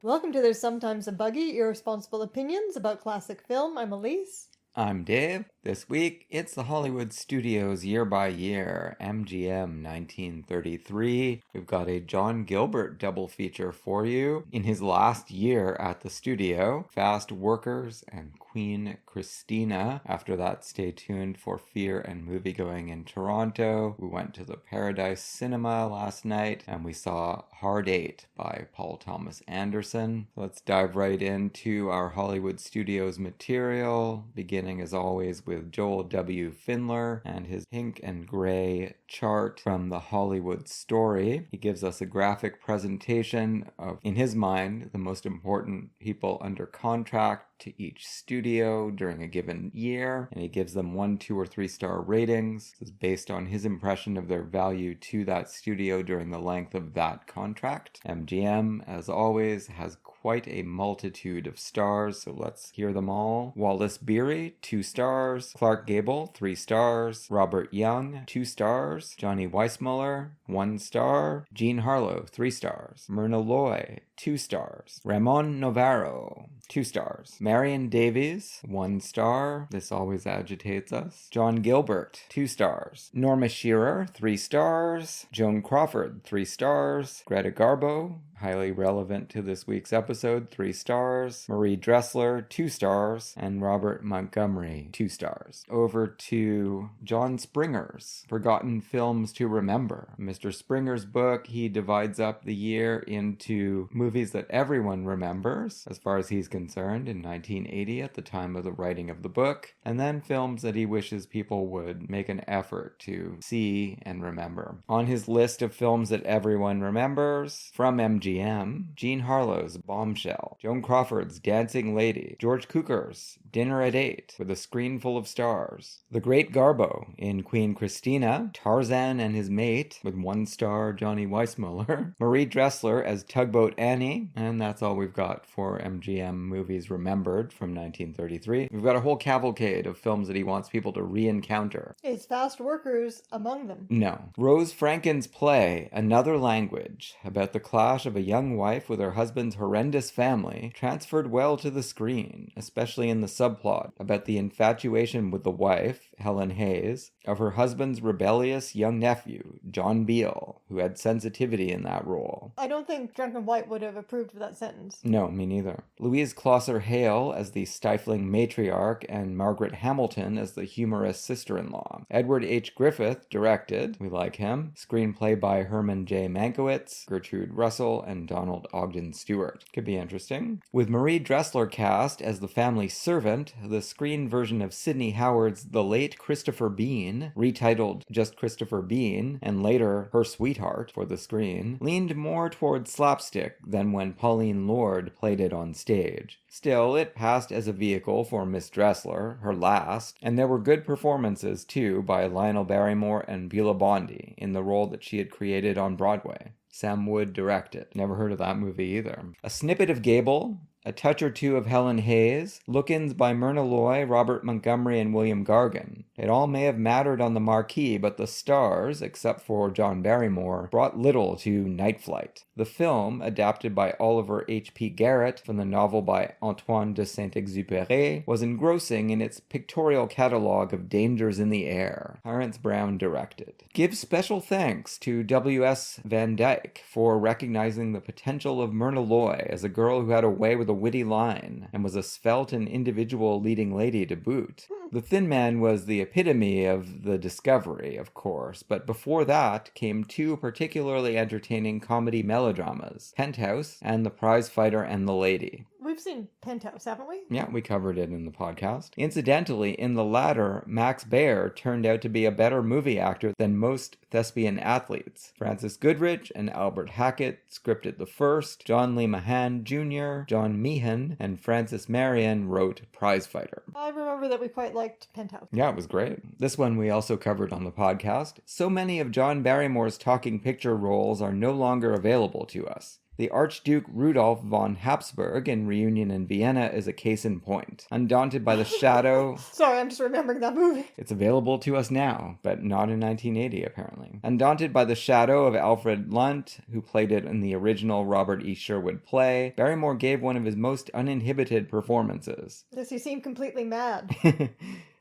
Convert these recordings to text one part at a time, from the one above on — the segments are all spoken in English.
Welcome to There's Sometimes a Buggy, Irresponsible Opinions about Classic Film. I'm Elise. I'm Dave. This week, it's the Hollywood Studios Year by Year, MGM 1933. We've got a John Gilbert double feature for you. In his last year at the studio, Fast Workers and Queen Christina. After that, stay tuned for Fear and Moviegoing in Toronto. We went to the Paradise Cinema last night and we saw Hard Eight by Paul Thomas Anderson. Let's dive right into our Hollywood Studios material, beginning as always with Joel W. Findler and his pink and gray chart from the Hollywood Story. He gives us a graphic presentation of, in his mind, the most important people under contract to each studio during a given year, and he gives them 1, 2, or 3 star ratings. This is based on his impression of their value to that studio during the length of that contract. MGM, as always, has quite a multitude of stars, so let's hear them all. Wallace Beery, 2 stars. Clark Gable, 3 stars. Robert Young, 2 stars. Johnny Weissmuller, 1 star. Jean Harlow, 3 stars. Myrna Loy, 2 stars. Ramon Novarro, 2 stars. Marion Davies, 1 star. This always agitates us. John Gilbert, 2 stars. Norma Shearer, 3 stars. Joan Crawford, 3 stars. Greta Garbo, highly relevant to this week's episode, 3 stars. Marie Dressler, 2 stars. And Robert Montgomery, 2 stars. Over to John Springer's Forgotten Films to Remember. Mr. Springer's book, he divides up the year into movies that everyone remembers, as far as he's concerned, in 1980 at the time of the writing of the book, and then films that he wishes people would make an effort to see and remember. On his list of films that everyone remembers, from MGM, Jean Harlow's Bombshell, Joan Crawford's Dancing Lady, George Cukor's Dinner at 8 with a Screen Full of Stars, The Great Garbo in Queen Christina, Tarzan and His Mate with 1 star Johnny Weissmuller, Marie Dressler as Tugboat Annie, and that's all we've got for MGM movies remembered from 1933. We've got a whole cavalcade of films that he wants people to re-encounter. Is Fast Workers among them? No. Rose Franken's play, Another Language, about the clash of a young wife with her husband's horrendous family, transferred well to the screen, especially in the subplot about the infatuation with the wife, Helen Hayes, of her husband's rebellious young nephew, John Beale, who had sensitivity in that role. I don't think Drunken White would have approved of that sentence. No, me neither. Louise Closser Hale as the stifling matriarch and Margaret Hamilton as the humorous sister-in-law. Edward H. Griffith directed, we like him, screenplay by Herman J. Mankiewicz, Gertrude Russell, and Donald Ogden Stewart. Could be interesting. With Marie Dressler cast as the family servant, the screen version of Sidney Howard's The Late Christopher Bean, retitled just Christopher Bean, and later Her Sweetheart for the screen, leaned more toward slapstick than when Pauline Lord played it on stage. Still, it passed as a vehicle for Miss Dressler, her last, and there were good performances too by Lionel Barrymore and Beulah Bondi in the role that she had created on Broadway. Sam Wood directed. Never heard of that movie either. A snippet of Gable, a touch or two of Helen Hayes, look-ins by Myrna Loy, Robert Montgomery, and William Gargan. It all may have mattered on the marquee, but the stars, except for John Barrymore, brought little to Night Flight. The film, adapted by Oliver H.P. Garrett from the novel by Antoine de Saint-Exupéry, was engrossing in its pictorial catalogue of dangers in the air. Clarence Brown directed. Give special thanks to W.S. Van Dyke for recognizing the potential of Myrna Loy as a girl who had a way with a witty line, and was a svelte and individual leading lady to boot. The Thin Man was the epitome of the discovery, of course, but before that came 2 particularly entertaining comedy melodramas, Penthouse and The Prize Fighter and the Lady. We've seen Penthouse, haven't we? Yeah, we covered it in the podcast. Incidentally, in the latter, Max Baer turned out to be a better movie actor than most thespian athletes. Francis Goodrich and Albert Hackett scripted the first, John Lee Mahan Jr., John Meehan, and Francis Marion wrote Prizefighter. I remember that we quite liked Penthouse. Yeah, it was great. This one we also covered on the podcast. So many of John Barrymore's talking picture roles are no longer available to us. The Archduke Rudolf von Habsburg in Reunion in Vienna is a case in point. Undaunted by the shadow... Sorry, I'm just remembering that movie. It's available to us now, but not in 1980, apparently. Undaunted by the shadow of Alfred Lunt, who played it in the original Robert E. Sherwood play, Barrymore gave one of his most uninhibited performances. Does he seem completely mad?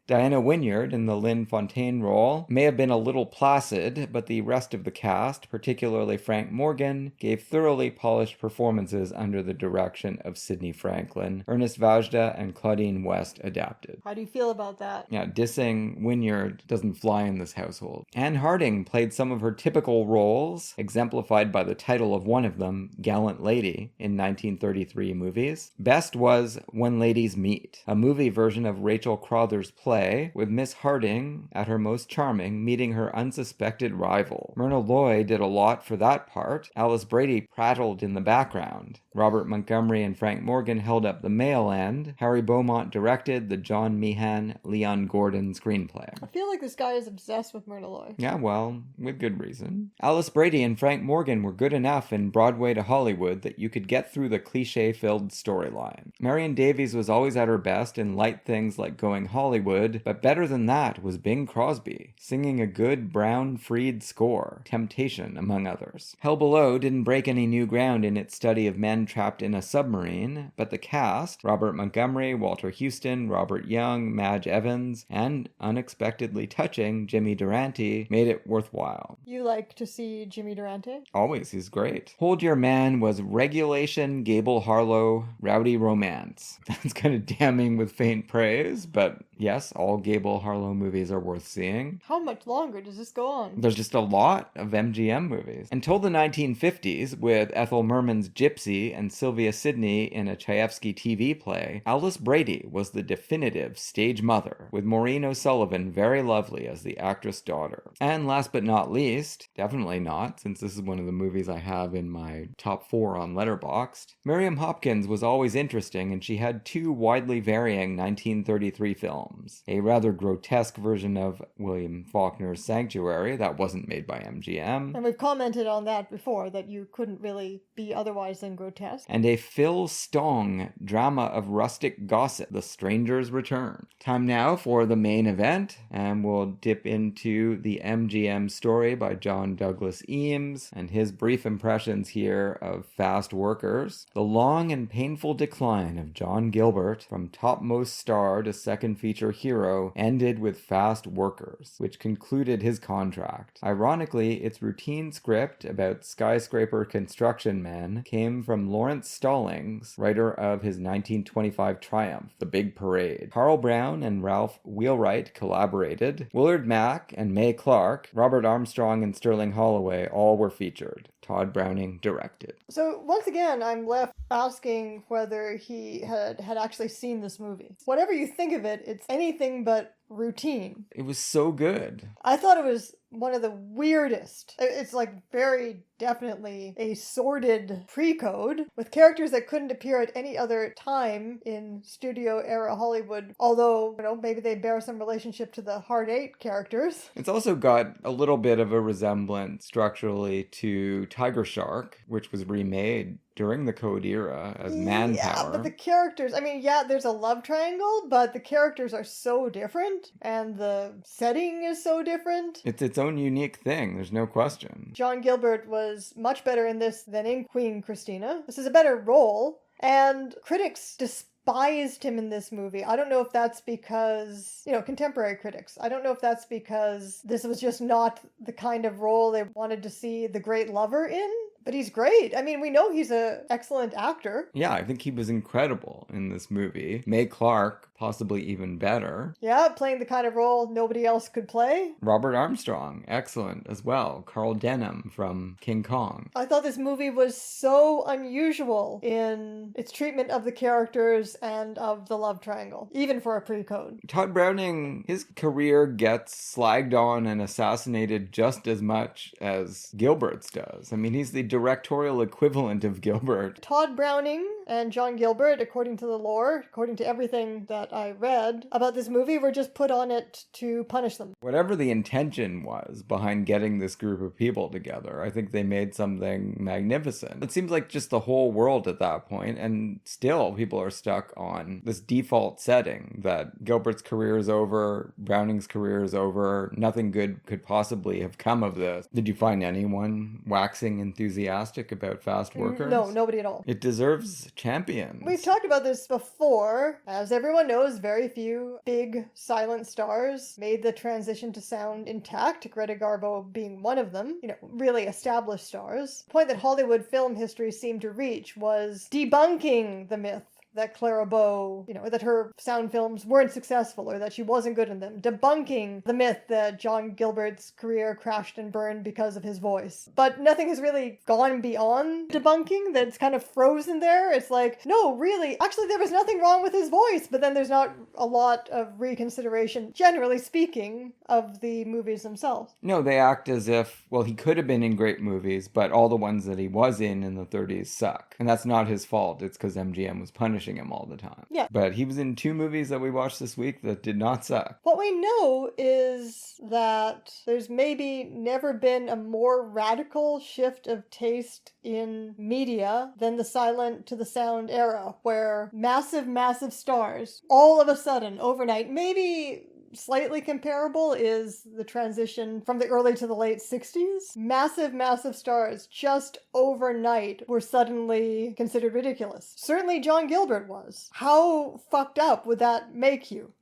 Diana Wynyard in the Lynn Fontaine role may have been a little placid, but the rest of the cast, particularly Frank Morgan, gave thoroughly polished performances under the direction of Sidney Franklin. Ernest Vajda and Claudine West adapted. How do you feel about that? Yeah, dissing Wynyard doesn't fly in this household. Anne Harding played some of her typical roles, exemplified by the title of one of them, Gallant Lady, in 1933 movies. Best was When Ladies Meet, a movie version of Rachel Crowther's play, with Miss Harding, at her most charming, meeting her unsuspected rival. Myrna Loy did a lot for that part. Alice Brady prattled in the background. Robert Montgomery and Frank Morgan held up the male end. Harry Beaumont directed the John Meehan, Leon Gordon screenplay. I feel like this guy is obsessed with Myrna Loy. Yeah, well, with good reason. Alice Brady and Frank Morgan were good enough in Broadway to Hollywood that you could get through the cliche-filled storyline. Marion Davies was always at her best in light things like Going Hollywood, but better than that was Bing Crosby, singing a good Brown Freed score, Temptation among others. Hell Below didn't break any new ground in its study of men trapped in a submarine, but the cast, Robert Montgomery, Walter Houston, Robert Young, Madge Evans, and unexpectedly touching Jimmy Durante, made it worthwhile. You like to see Jimmy Durante? Always, he's great. Hold Your Man was regulation, Gable Harlow, rowdy romance. That's kind of damning with faint praise, but yes, all Gable Harlow movies are worth seeing. How much longer does this go on? There's just a lot of MGM movies. Until the 1950s, with Ethel Merman's Gypsy and Sylvia Sidney in a Chayefsky TV play, Alice Brady was the definitive stage mother, with Maureen O'Sullivan very lovely as the actress daughter. And last but not least, definitely not, since this is one of the movies I have in my top 4 on Letterboxd, Miriam Hopkins was always interesting, and she had 2 widely varying 1933 films. A rather grotesque version of William Faulkner's Sanctuary that wasn't made by MGM. And we've commented on that before, that you couldn't really be otherwise than grotesque. And a Phil Stong drama of rustic gossip, The Stranger's Return. Time now for the main event, and we'll dip into the MGM story by John Douglas Eames and his brief impressions here of Fast Workers. The long and painful decline of John Gilbert from topmost star to second feature hero ended with Fast Workers, which concluded his contract. Ironically, its routine script about skyscraper construction men came from Lawrence Stallings, writer of his 1925 triumph, The Big Parade. Carl Brown and Ralph Wheelwright collaborated. Willard Mack and Mae Clark, Robert Armstrong and Sterling Holloway all were featured. Tod Browning directed. So once again, I'm left asking whether he had actually seen this movie. Whatever you think of it, it's anything but routine. It was so good. I thought it was one of the weirdest. It's like very definitely a sordid pre-code with characters that couldn't appear at any other time in studio era Hollywood, although, maybe they bear some relationship to the Hard Eight characters. It's also got a little bit of a resemblance structurally to Tiger Shark, which was remade during the Code era as Manpower. Yeah, but the characters, there's a love triangle, but the characters are so different, and the setting is so different. It's its own unique thing, there's no question. John Gilbert was much better in this than in Queen Christina. This is a better role, and critics despised him in this movie. I don't know if that's because, contemporary critics, I don't know if that's because this was just not the kind of role they wanted to see the great lover in. But he's great. We know he's an excellent actor. Yeah, I think he was incredible in this movie. Mae Clark possibly even better. Yeah, playing the kind of role nobody else could play. Robert Armstrong, excellent as well. Carl Denham from King Kong. I thought this movie was so unusual in its treatment of the characters and of the love triangle, even for a pre-code. Tod Browning, his career gets slagged on and assassinated just as much as Gilbert's does. I mean, he's the directorial equivalent of Gilbert. Tod Browning and John Gilbert, according to the lore, according to everything that I read about this movie, were just put on it to punish them. Whatever the intention was behind getting this group of people together, I think they made something magnificent. It seems like just the whole world at that point, and still people are stuck on this default setting that Gilbert's career is over, Browning's career is over, nothing good could possibly have come of this. Did you find anyone waxing enthusiastic about Fast Workers? No, nobody at all. It deserves champions. We've talked about this before. As everyone knows, very few big silent stars made the transition to sound intact, Greta Garbo being one of them, really established stars. The point that Hollywood film history seemed to reach was debunking the myth that Clara Bow, that her sound films weren't successful or that she wasn't good in them. Debunking the myth that John Gilbert's career crashed and burned because of his voice. But nothing has really gone beyond debunking. That's kind of frozen there. It's like, no, really, actually there was nothing wrong with his voice, but then there's not a lot of reconsideration, generally speaking, of the movies themselves. No, they act as if, well, he could have been in great movies, but all the ones that he was in the 30s suck. And that's not his fault. It's because MGM was punishing him all the time. Yeah. But he was in 2 movies that we watched this week that did not suck. What we know is that there's maybe never been a more radical shift of taste in media than the silent to the sound era, where massive, massive stars, all of a sudden, overnight, maybe slightly comparable is the transition from the early to the late 60s. Massive, massive stars just overnight were suddenly considered ridiculous. Certainly John Gilbert was. How fucked up would that make you?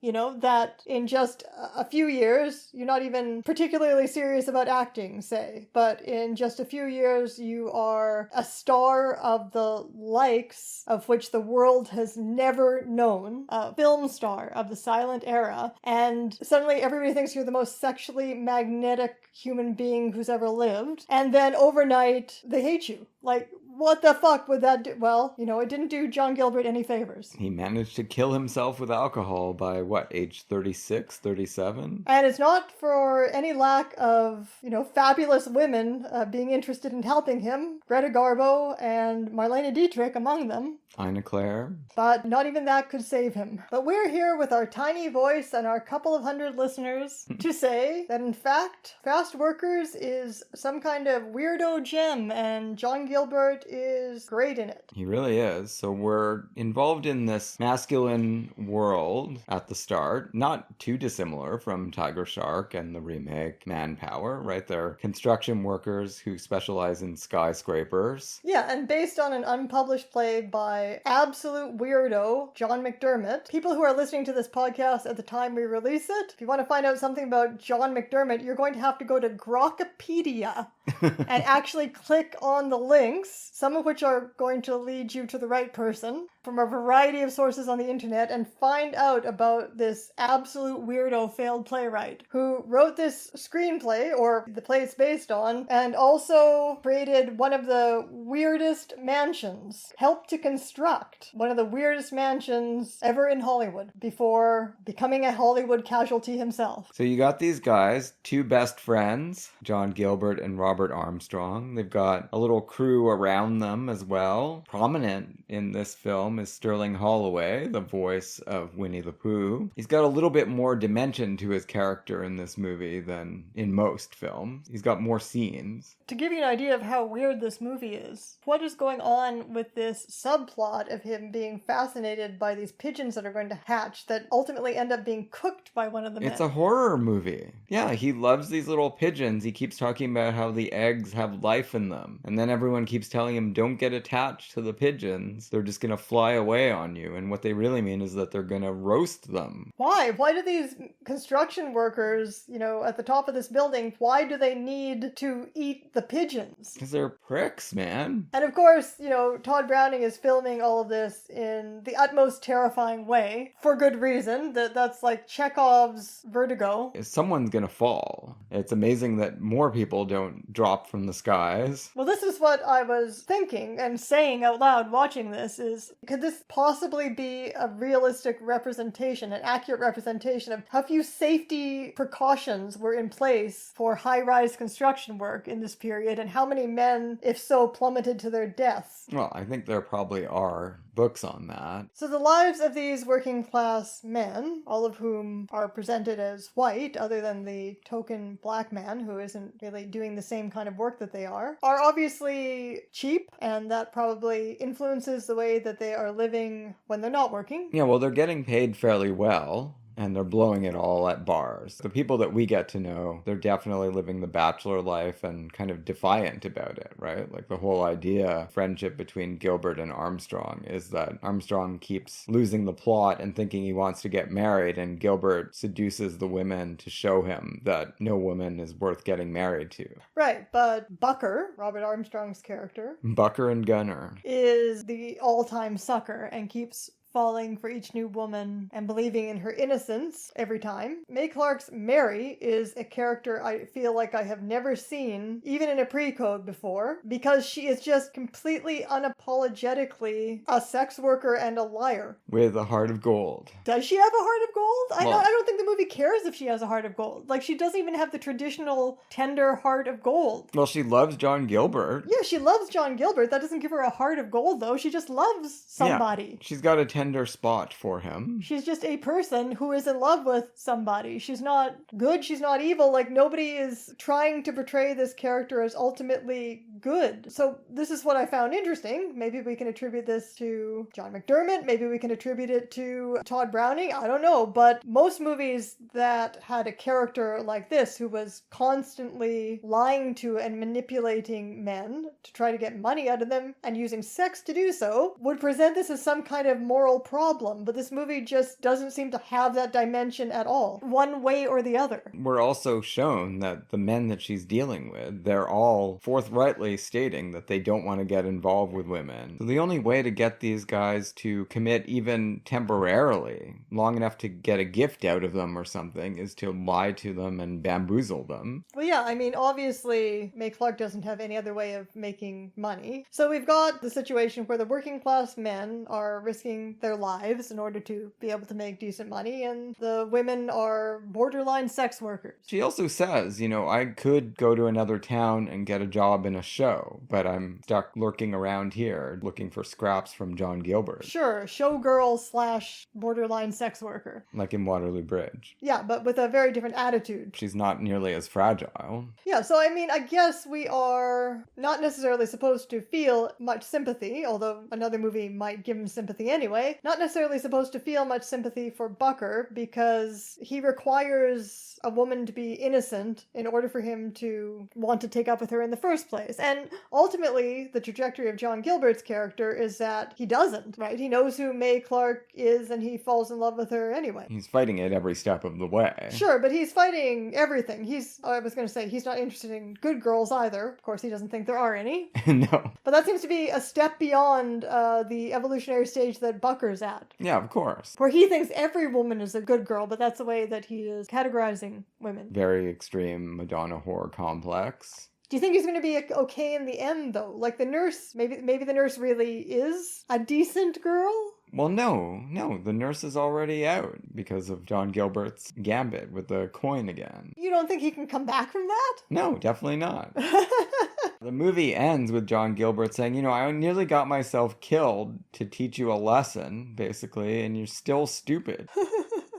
That in just a few years, you're not even particularly serious about acting, say, but in just a few years, you are a star of the likes of which the world has never known, a film star of the silent era, and suddenly everybody thinks you're the most sexually magnetic human being who's ever lived. And then overnight, they hate you. Like, what the fuck would that do? Well, it didn't do John Gilbert any favors. He managed to kill himself with alcohol by, age 36, 37? And it's not for any lack of, fabulous women being interested in helping him. Greta Garbo and Marlene Dietrich among them. Ina Claire. But not even that could save him. But we're here with our tiny voice and our couple of hundred listeners to say that in fact, Fast Workers is some kind of weirdo gem and John Gilbert is great in it. He really is. So we're involved in this masculine world at the start, not too dissimilar from Tiger Shark and the remake Manpower, right? They're construction workers who specialize in skyscrapers. Yeah, and based on an unpublished play by absolute weirdo John McDermott. People who are listening to this podcast at the time we release it, if you want to find out something about John McDermott, you're going to have to go to Grokipedia and actually click on the links, some of which are going to lead you to the right person, from a variety of sources on the internet, and find out about this absolute weirdo failed playwright who wrote this screenplay, or the play it's based on, and also created one of the weirdest mansions, helped to construct one of the weirdest mansions ever in Hollywood before becoming a Hollywood casualty himself. So you got these guys, 2 best friends, John Gilbert and Robert Armstrong. They've got a little crew around them as well. Prominent in this film is Sterling Holloway, the voice of Winnie the Pooh. He's got a little bit more dimension to his character in this movie than in most films. He's got more scenes. To give you an idea of how weird this movie is, what is going on with this subplot of him being fascinated by these pigeons that are going to hatch that ultimately end up being cooked by one of the men? It's a horror movie. Yeah, he loves these little pigeons. He keeps talking about how the eggs have life in them. And then everyone keeps telling him, don't get attached to the pigeons. They're just going to fly fly away on you. And what they really mean is that they're going to roast them. Why? Why do these construction workers, at the top of this building, why do they need to eat the pigeons? Because they're pricks, man. And of course, Tod Browning is filming all of this in the utmost terrifying way, for good reason. That's like Chekhov's Vertigo. Someone's going to fall. It's amazing that more people don't drop from the skies. Well, this is what I was thinking and saying out loud watching this is, could this possibly be a realistic representation, an accurate representation of how few safety precautions were in place for high-rise construction work in this period, and how many men, if so, plummeted to their deaths? Well, I think there probably are books on that. So the lives of these working class men, all of whom are presented as white, other than the token black man who isn't really doing the same kind of work that they are obviously cheap, and that probably influences the way that they are living when they're not working. Yeah, well, they're getting paid fairly well. And they're blowing it all at bars. The people that we get to know, they're definitely living the bachelor life and kind of defiant about it, right? Like the whole idea, friendship between Gilbert and Armstrong, is that Armstrong keeps losing the plot and thinking he wants to get married, and Gilbert seduces the women to show him that no woman is worth getting married to. Right, but Bucker, Robert Armstrong's character, Bucker and Gunner, is the all-time sucker and keeps falling for each new woman and believing in her innocence every time. Mae Clark's Mary is a character I feel like I have never seen, even in a pre-code before, because she is just completely unapologetically a sex worker and a liar. with a heart of gold. Does she have a heart of gold? I Well- don't think the movie cares if she has a heart of gold. Like, she doesn't even have the traditional tender heart of gold. Well, she loves John Gilbert. Yeah, she loves John Gilbert. That doesn't give her a heart of gold, though. She just loves somebody. Yeah, she's got a tender spot for him. She's just a person who is in love with somebody. She's not good, she's not evil. Like, nobody is trying to portray this character as ultimately good. So this is what I found interesting. Maybe we can attribute this to John McDermott. Maybe we can attribute it to Tod Browning. I don't know. But most movies that had a character like this who was constantly lying to and manipulating men to try to get money out of them and using sex to do so would present this as some kind of moral problem. But this movie just doesn't seem to have that dimension at all, one way or the other. We're also shown that the men that she's dealing with, they're all forthrightly stating that they don't want to get involved with women. So the only way to get these guys to commit even temporarily, long enough to get a gift out of them or something, is to lie to them and bamboozle them. Well, yeah, I mean, obviously, Mae Clark doesn't have any other way of making money. So we've got the situation where the working class men are risking their lives in order to be able to make decent money, and the women are borderline sex workers. She also says, I could go to another town and get a job in a show, but I'm stuck lurking around here looking for scraps from John Gilbert. Sure, showgirl slash borderline sex worker. Like in Waterloo Bridge. Yeah, but with a very different attitude. She's not nearly as fragile. Yeah, so I mean, I guess we are not necessarily supposed to feel much sympathy, although another movie might give him sympathy anyway. Not necessarily supposed to feel much sympathy for Bucker because he requires a woman to be innocent in order for him to want to take up with her in the first place. And ultimately, the trajectory of John Gilbert's character is that he doesn't, right? He knows who Mae Clark is and he falls in love with her anyway. He's fighting it every step of the way. Sure, but he's fighting everything. I was going to say, he's not interested in good girls either. Of course, he doesn't think there are any. No. But that seems to be a step beyond the evolutionary stage that Bucker's at. Yeah, of course. Where he thinks every woman is a good girl, but that's the way that he is categorizing women. Very extreme Madonna whore complex. Do you think he's going to be okay in the end, though? Like the nurse, maybe the nurse really is a decent girl? Well, no, the nurse is already out because of John Gilbert's gambit with the coin again. You don't think he can come back from that? No, definitely not. The movie ends with John Gilbert saying, I nearly got myself killed to teach you a lesson, basically, and you're still stupid.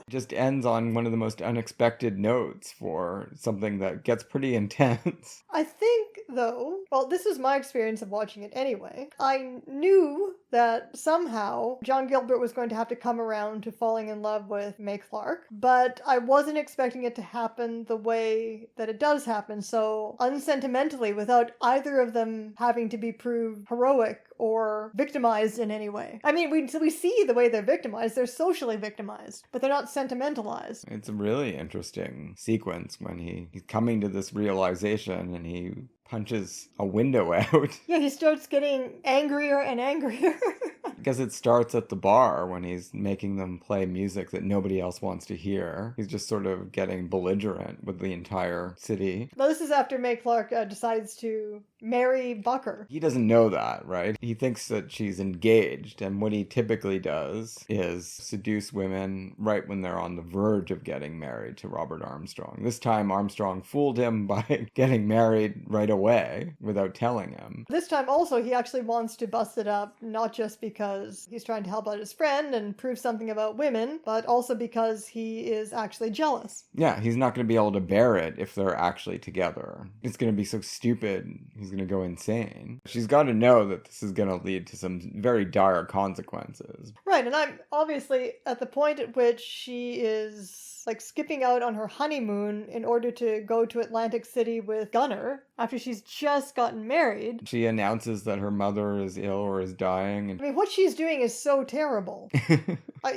Just ends on one of the most unexpected notes for something that gets pretty intense. I think, though, well, this was my experience of watching it anyway. I knew that somehow John Gilbert was going to have to come around to falling in love with Mae Clark, but I wasn't expecting it to happen the way that it does happen, so unsentimentally, without either of them having to be proved heroic or victimized in any way. I mean, we see the way they're victimized. They're socially victimized, but they're not sentimentalized. It's a really interesting sequence when he's coming to this realization and he punches a window out. Yeah, he starts getting angrier and angrier. I guess it starts at the bar when he's making them play music that nobody else wants to hear. He's just sort of getting belligerent with the entire city. Well, this is after May Clark decides to marry Bucker. He doesn't know that, right? He thinks that she's engaged, and what he typically does is seduce women right when they're on the verge of getting married to Robert Armstrong. This time, Armstrong fooled him by getting married right away without telling him. This time also, he actually wants to bust it up, not just because he's trying to help out his friend and prove something about women, but also because he is actually jealous. Yeah, he's not going to be able to bear it if they're actually together. It's going to be so stupid. He's going to go insane. She's got to know that this is going to lead to some very dire consequences. Right, and I'm obviously at the point at which she is like skipping out on her honeymoon in order to go to Atlantic City with Gunner after she's just gotten married. She announces that her mother is ill or is dying. I mean, what she's doing is so terrible.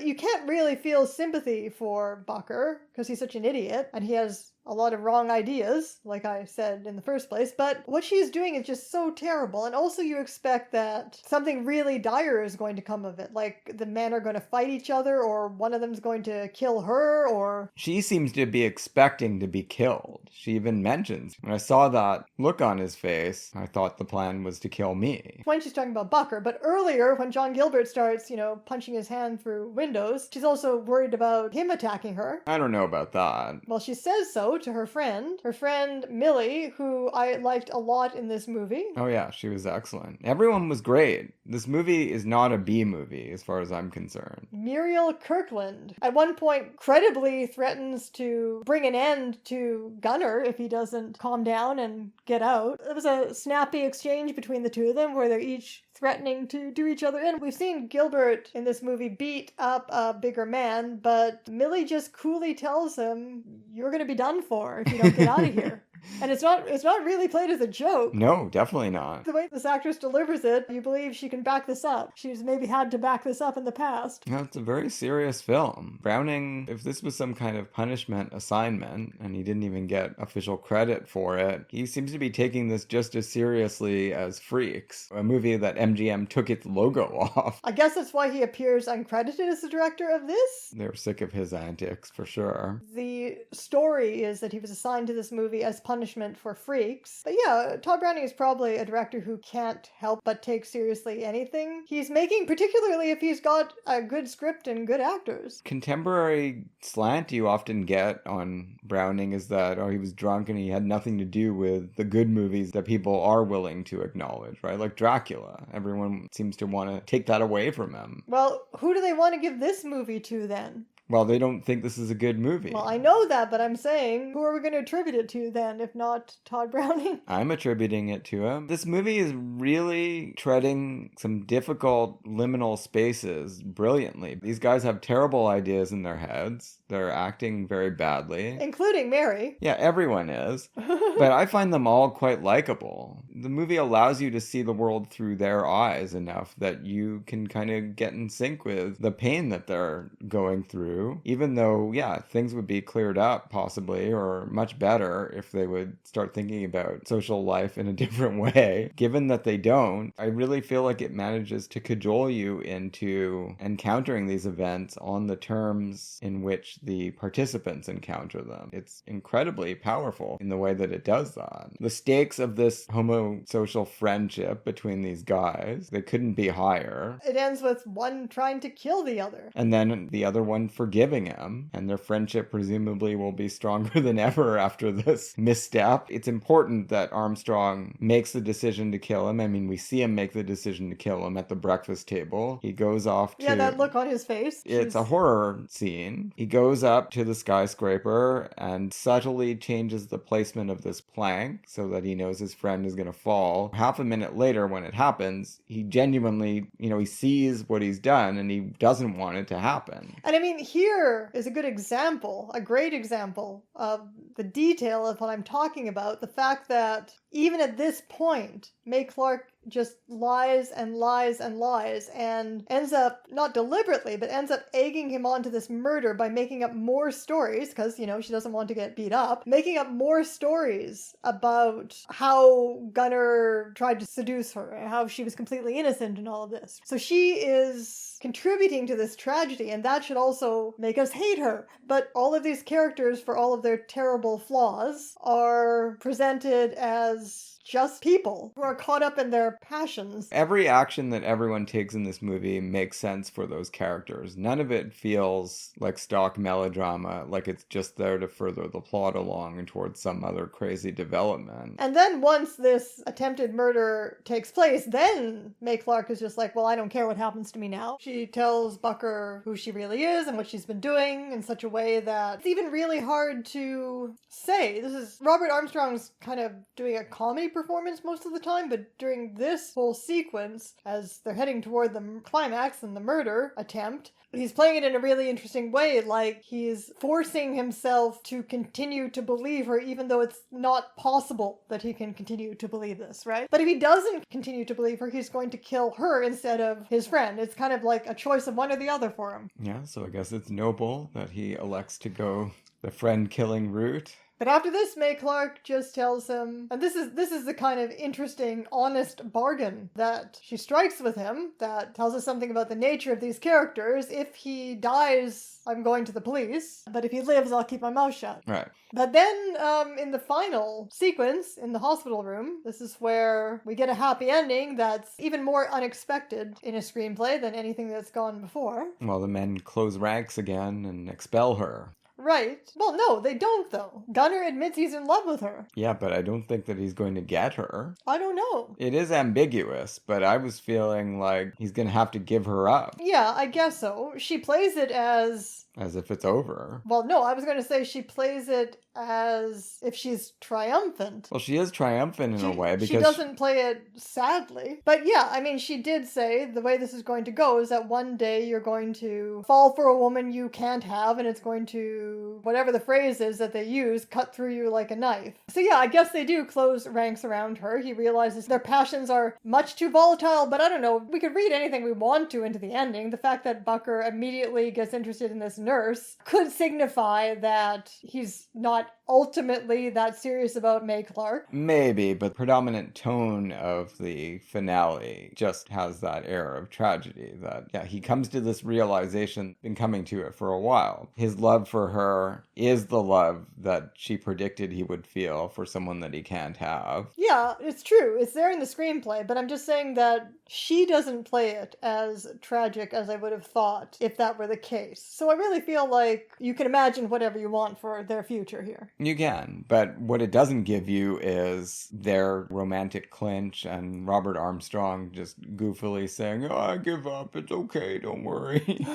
You can't really feel sympathy for Bucker because he's such an idiot and he has a lot of wrong ideas, like I said in the first place, but what she's doing is just so terrible. And also you expect that something really dire is going to come of it, like the men are going to fight each other or one of them's going to kill her or... She seems to be expecting to be killed. She even mentions, when I saw that look on his face, I thought the plan was to kill me. When she's talking about Bucker, but earlier when John Gilbert starts, punching his hand through windows, she's also worried about him attacking her. I don't know about that. Well, she says so to her friend Millie, who I liked a lot in this movie. Oh yeah, she was excellent. Everyone was great. This movie is not a B movie as far as I'm concerned. Muriel Kirkland at one point credibly threatens to bring an end to Gunner if he doesn't calm down and get out. It was a snappy exchange between the two of them where they're each threatening to do each other in. We've seen Gilbert in this movie beat up a bigger man, but Millie just coolly tells him, "You're going to be done for if you don't get out of here." And it's not really played as a joke. No, definitely not. The way this actress delivers it, you believe she can back this up. She's maybe had to back this up in the past. No, it's a very serious film. Browning, if this was some kind of punishment assignment, and he didn't even get official credit for it, he seems to be taking this just as seriously as Freaks, a movie that MGM took its logo off. I guess that's why he appears uncredited as the director of this. They were sick of his antics, for sure. The story is that he was assigned to this movie as punishment for Freaks. But yeah, Tod Browning is probably a director who can't help but take seriously anything he's making, particularly if he's got a good script and good actors. Contemporary slant you often get on Browning is that, he was drunk and he had nothing to do with the good movies that people are willing to acknowledge, right? Like Dracula. Everyone seems to want to take that away from him. Well, who do they want to give this movie to then? Well, they don't think this is a good movie. Well, I know that, but I'm saying, who are we going to attribute it to then, if not Tod Browning? I'm attributing it to him. This movie is really treading some difficult liminal spaces brilliantly. These guys have terrible ideas in their heads. They're acting very badly. Including Mary. Yeah, everyone is. But I find them all quite likable. The movie allows you to see the world through their eyes enough that you can kind of get in sync with the pain that they're going through. Even though, things would be cleared up possibly, or much better if they would start thinking about social life in a different way. Given that they don't, I really feel like it manages to cajole you into encountering these events on the terms in which the participants encounter them. It's incredibly powerful in the way that it does that. The stakes of this homosocial friendship between these guys, they couldn't be higher. It ends with one trying to kill the other. And then the other one forgiving him, and their friendship presumably will be stronger than ever after this misstep. It's important that Armstrong makes the decision to kill him. I mean, we see him make the decision to kill him at the breakfast table. He goes off to... Yeah, that look on his face. It's a horror scene. He goes up to the skyscraper and subtly changes the placement of this plank so that he knows his friend is going to fall. Half a minute later, when it happens, he genuinely, he sees what he's done and he doesn't want it to happen. And I mean, here is a good example, a great example of the detail of what I'm talking about. The fact that even at this point, May Clark just lies and lies and lies and ends up, not deliberately, but ends up egging him on to this murder by making up more stories, because, she doesn't want to get beat up, making up more stories about how Gunnar tried to seduce her and how she was completely innocent in all of this. So she is contributing to this tragedy, and that should also make us hate her. But all of these characters, for all of their terrible flaws, are presented as just people who are caught up in their passions. Every action that everyone takes in this movie makes sense for those characters. None of it feels like stock melodrama, like it's just there to further the plot along and towards some other crazy development. And then once this attempted murder takes place, then May Clark is just like, well, I don't care what happens to me now. She tells Bucker who she really is and what she's been doing in such a way that it's even really hard to say. This is Robert Armstrong's kind of doing a comedy performance most of the time, but during this whole sequence, as they're heading toward the climax and the murder attempt, he's playing it in a really interesting way, like he's forcing himself to continue to believe her, even though it's not possible that he can continue to believe this, right? But if he doesn't continue to believe her, he's going to kill her instead of his friend. It's kind of like a choice of one or the other for him. Yeah, so I guess it's noble that he elects to go the friend-killing route. But after this, May Clark just tells him, and this is the kind of interesting, honest bargain that she strikes with him that tells us something about the nature of these characters. If he dies, I'm going to the police, but if he lives, I'll keep my mouth shut. Right. But then, in the final sequence, in the hospital room, this is where we get a happy ending that's even more unexpected in a screenplay than anything that's gone before. Well, the men close ranks again and expel her. Right. Well, no, they don't, though. Gunnar admits he's in love with her. Yeah, but I don't think that he's going to get her. I don't know. It is ambiguous, but I was feeling like he's going to have to give her up. Yeah, I guess so. She plays it as if it's over. Well, no, I was going to say she plays it as if she's triumphant. Well, she is triumphant in a way because she doesn't play it sadly. But yeah, I mean, she did say the way this is going to go is that one day you're going to fall for a woman you can't have, and it's going to, whatever the phrase is that they use, cut through you like a knife. So yeah, I guess they do close ranks around her. He realizes their passions are much too volatile, but I don't know, we could read anything we want to into the ending. The fact that Bucker immediately gets interested in this nurse could signify that he's not ultimately that serious about May Clark. Maybe, but the predominant tone of the finale just has that air of tragedy that, yeah, he comes to this realization, been coming to it for a while. His love for her is the love that she predicted he would feel for someone that he can't have. Yeah, it's true. It's there in the screenplay, but I'm just saying that she doesn't play it as tragic as I would have thought if that were the case. So I really feel like you can imagine whatever you want for their future here. You can, but what it doesn't give you is their romantic clinch and Robert Armstrong just goofily saying, "Oh, I give up, it's okay, don't worry."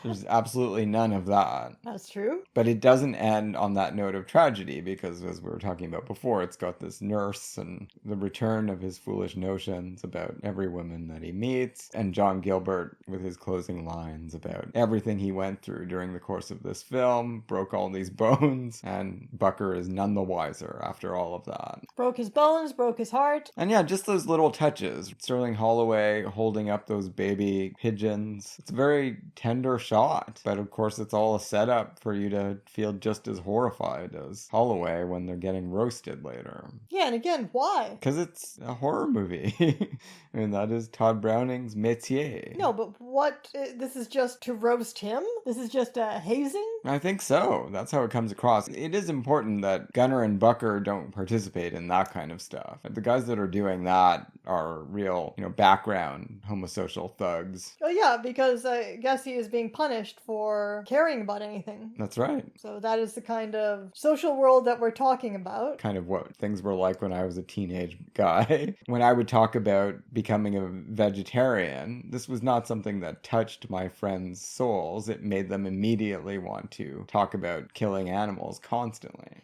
There's absolutely none of that. That's true. But it doesn't end on that note of tragedy because, as we were talking about before, it's got this nurse and the return of his foolish notions about every woman that he meets, and John Gilbert with his closing lines about everything he went through during the course of this film, broke all these bones, and Bucker is none the wiser after all of that. Broke his bones, broke his heart. And yeah, just those little touches. Sterling Holloway holding up those baby pigeons. It's a very tender shot, but of course it's all a setup for you to feel just as horrified as Holloway when they're getting roasted later. Yeah, and again, why? Because it's a horror movie. I mean, that is Tod Browning's métier. No, but what? This is just to roast him? This is just a hazing? I think so. That's how it comes across. It is important that Gunnar and Bucker don't participate in that kind of stuff. The guys that are doing that are real, background homosocial thugs. Oh yeah, because I guess he is being punished for caring about anything. That's right. So that is the kind of social world that we're talking about. Kind of what things were like when I was a teenage guy. When I would talk about becoming a vegetarian, this was not something that touched my friends' souls. It made them immediately want to talk about killing animals constantly.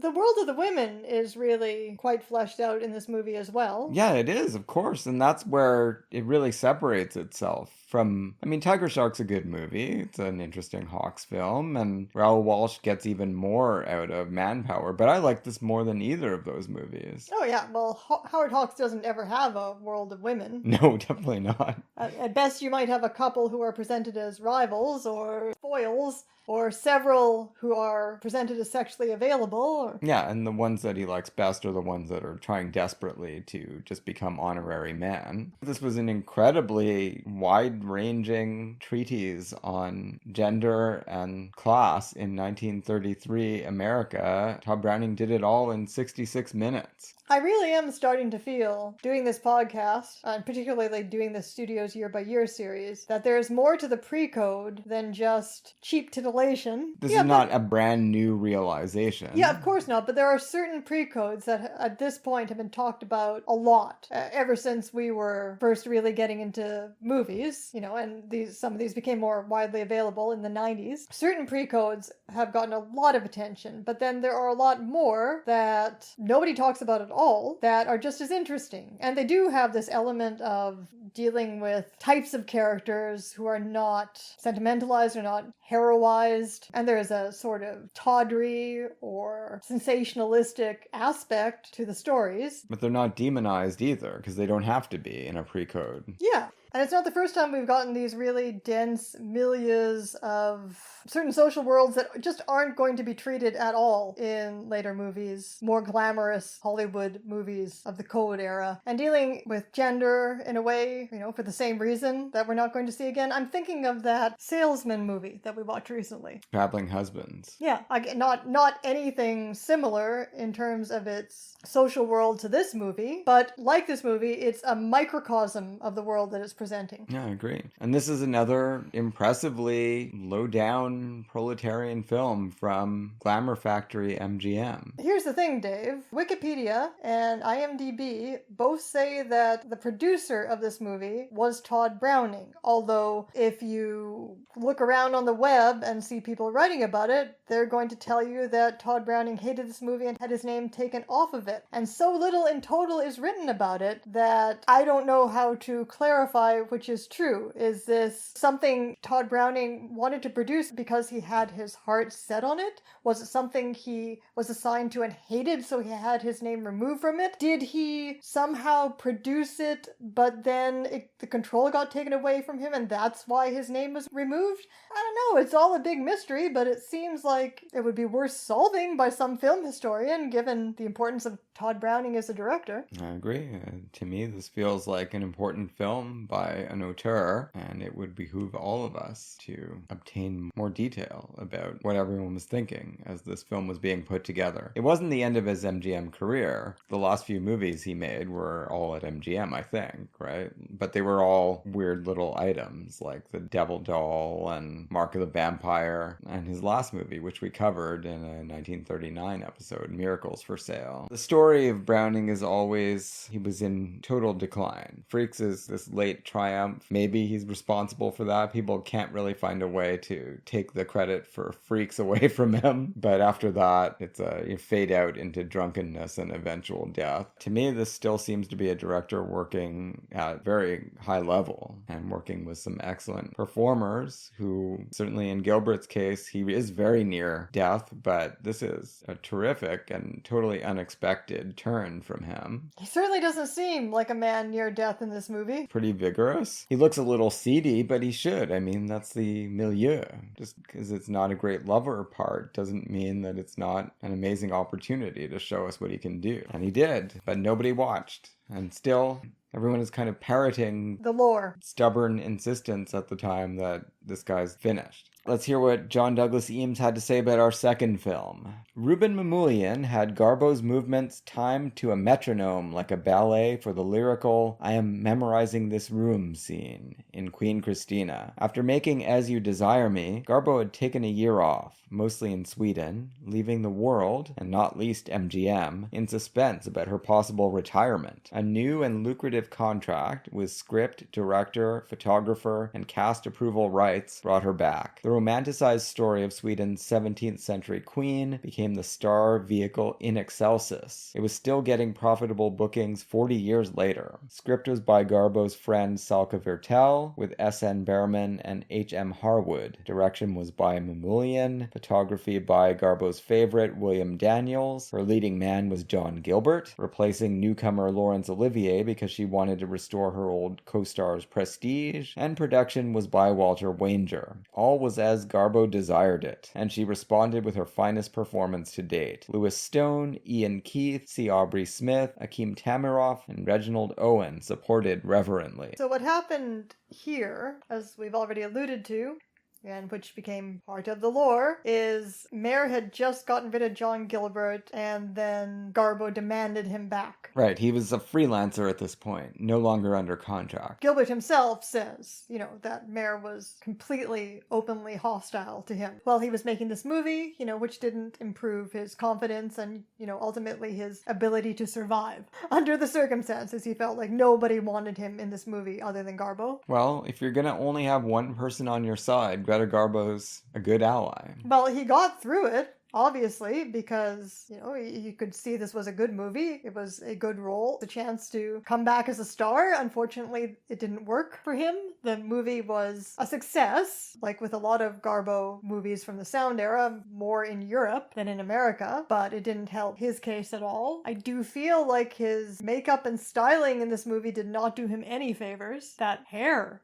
The world of the women is really quite fleshed out in this movie as well. Yeah, it is, of course. And that's where it really separates itself from... I mean, Tiger Shark's a good movie. It's an interesting Hawks film. And Raoul Walsh gets even more out of Manpower. But I like this more than either of those movies. Oh, yeah. Well, Howard Hawks doesn't ever have a world of women. No, definitely not. At best, you might have a couple who are presented as rivals or foils, or several who are presented as sexually available. Or... Yeah, and the ones that he likes best are the ones that are trying desperately to just become honorary men. This was an incredibly wide-ranging treatise on gender and class in 1933 America. Tod Browning did it all in 66 minutes. I really am starting to feel, doing this podcast, and particularly doing this Studios Year by Year series, that there's more to the pre-code than just cheap titillation. This is not a brand new realization. Yeah, of course not, but there are certain pre-codes that at this point have been talked about a lot, ever since we were first really getting into movies, and some of these became more widely available in the 90s. Certain pre-codes have gotten a lot of attention, but then there are a lot more that nobody talks about at all that are just as interesting. And they do have this element of dealing with types of characters who are not sentimentalized or not heroized. And there is a sort of tawdry or sensationalistic aspect to the stories. But they're not demonized either, because they don't have to be in a pre-code. Yeah. And it's not the first time we've gotten these really dense milieus of certain social worlds that just aren't going to be treated at all in later movies, more glamorous Hollywood movies of the Code era, and dealing with gender in a way, for the same reason that we're not going to see again. I'm thinking of that Salesman movie that we watched recently. Traveling Husbands. Yeah, not anything similar in terms of its social world to this movie, but like this movie, it's a microcosm of the world that it's presenting. Yeah, I agree. And this is another impressively low-down proletarian film from Glamour Factory MGM. Here's the thing, Dave. Wikipedia and IMDb both say that the producer of this movie was Tod Browning, although if you look around on the web and see people writing about it, they're going to tell you that Tod Browning hated this movie and had his name taken off of it. And so little in total is written about it that I don't know how to clarify which is true. Is this something Tod Browning wanted to produce because he had his heart set on it? Was it something he was assigned to and hated, so he had his name removed from it? Did he somehow produce it, but then the control got taken away from him and that's why his name was removed? I don't know. It's all a big mystery, but it seems like it would be worth solving by some film historian, given the importance of Tod Browning as a director. I agree. To me, this feels like an important film by an auteur, and it would behoove all of us to obtain more detail about what everyone was thinking as this film was being put together. It wasn't the end of his MGM career. The last few movies he made were all at MGM, I think, right? But they were all weird little items, like The Devil Doll and Mark of the Vampire, and his last movie, which we covered in a 1939 episode, Miracles for Sale. The story of Browning is always he was in total decline. Freaks is this late triumph. Maybe he's responsible for that. People can't really find a way to take the credit for Freaks away from him. But after that, it's a fade out into drunkenness and eventual death. To me, this still seems to be a director working at very high level and working with some excellent performers who, certainly in Gilbert's case, he is very near death, but this is a terrific and totally unexpected turn from him. He certainly doesn't seem like a man near death in this movie. Pretty vigorous. He looks a little seedy, but he should. I mean, that's the milieu. Just because it's not a great lover part doesn't mean that it's not an amazing opportunity to show us what he can do. And he did, but nobody watched. And still, everyone is kind of parroting the lore. Stubborn insistence at the time that this guy's finished. Let's hear what John Douglas Eames had to say about our second film. Rouben Mamoulian had Garbo's movements timed to a metronome like a ballet for the lyrical "I am memorizing this room" scene in Queen Christina. After making As You Desire Me, Garbo had taken a year off, mostly in Sweden, leaving the world, and not least MGM, in suspense about her possible retirement. A new and lucrative contract with script, director, photographer, and cast approval rights brought her back. The romanticized story of Sweden's 17th century queen became the star vehicle in excelsis. It was still getting profitable bookings 40 years later. Script was by Garbo's friend Salka Virtel, with S.N. Behrman and H.M. Harwood. Direction was by Mamoulian. Photography by Garbo's favorite, William Daniels. Her leading man was John Gilbert, replacing newcomer Laurence Olivier because she wanted to restore her old co-star's prestige. And production was by Walter Wanger. All was as Garbo desired it, and she responded with her finest performance to date. Lewis Stone, Ian Keith, C. Aubrey Smith, Akeem Tamiroff, and Reginald Owen supported reverently. So what happened here, as we've already alluded to, and which became part of the lore, is Mayer had just gotten rid of John Gilbert, and then Garbo demanded him back. Right, he was a freelancer at this point, no longer under contract. Gilbert himself says, that Mayer was completely openly hostile to him while he was making this movie, which didn't improve his confidence and, ultimately his ability to survive. Under the circumstances, he felt like nobody wanted him in this movie other than Garbo. Well, if you're gonna only have one person on your side, Greta Garbo's a good ally. Well, he got through it. Obviously, because, you could see this was a good movie. It was a good role. The chance to come back as a star. Unfortunately, it didn't work for him. The movie was a success, like with a lot of Garbo movies from the Sound era, more in Europe than in America, but it didn't help his case at all. I do feel like his makeup and styling in this movie did not do him any favors. That hair.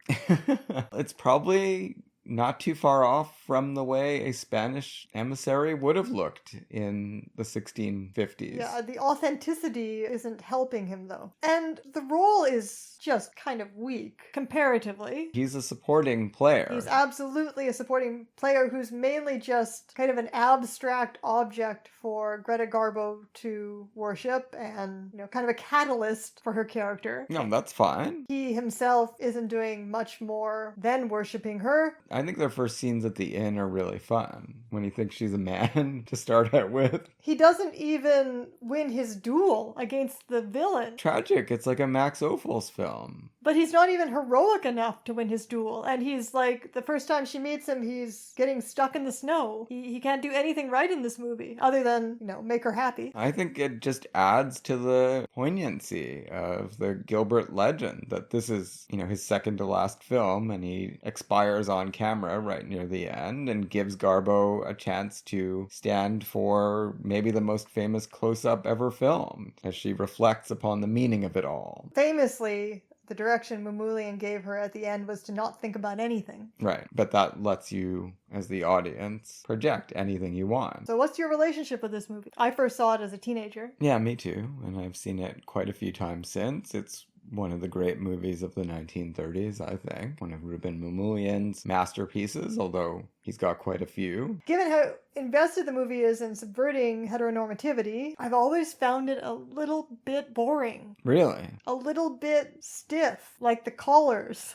It's probably not too far off from the way a Spanish emissary would have looked in the 1650s. Yeah, the authenticity isn't helping him, though. And the role is just kind of weak, comparatively. He's a supporting player. He's absolutely a supporting player who's mainly just kind of an abstract object for Greta Garbo to worship and, kind of a catalyst for her character. No, that's fine. He himself isn't doing much more than worshiping her. I think their first scenes at the inn are really fun, when he thinks she's a man to start out with. He doesn't even win his duel against the villain. Tragic, it's like a Max Ophuls film. But he's not even heroic enough to win his duel. And he's like, the first time she meets him, he's getting stuck in the snow. He can't do anything right in this movie, other than, make her happy. I think it just adds to the poignancy of the Gilbert legend that this is, his second to last film, and he expires on camera right near the end and gives Garbo a chance to stand for maybe the most famous close-up ever filmed as she reflects upon the meaning of it all. Famously, the direction Mamoulian gave her at the end was to not think about anything. Right, but that lets you, as the audience, project anything you want. So what's your relationship with this movie? I first saw it as a teenager. Yeah, me too, and I've seen it quite a few times since. It's one of the great movies of the 1930s, I think. One of Rouben Mamoulian's masterpieces, although he's got quite a few. Given how invested the movie is in subverting heteronormativity, I've always found it a little bit boring. Really? A little bit stiff, like the collars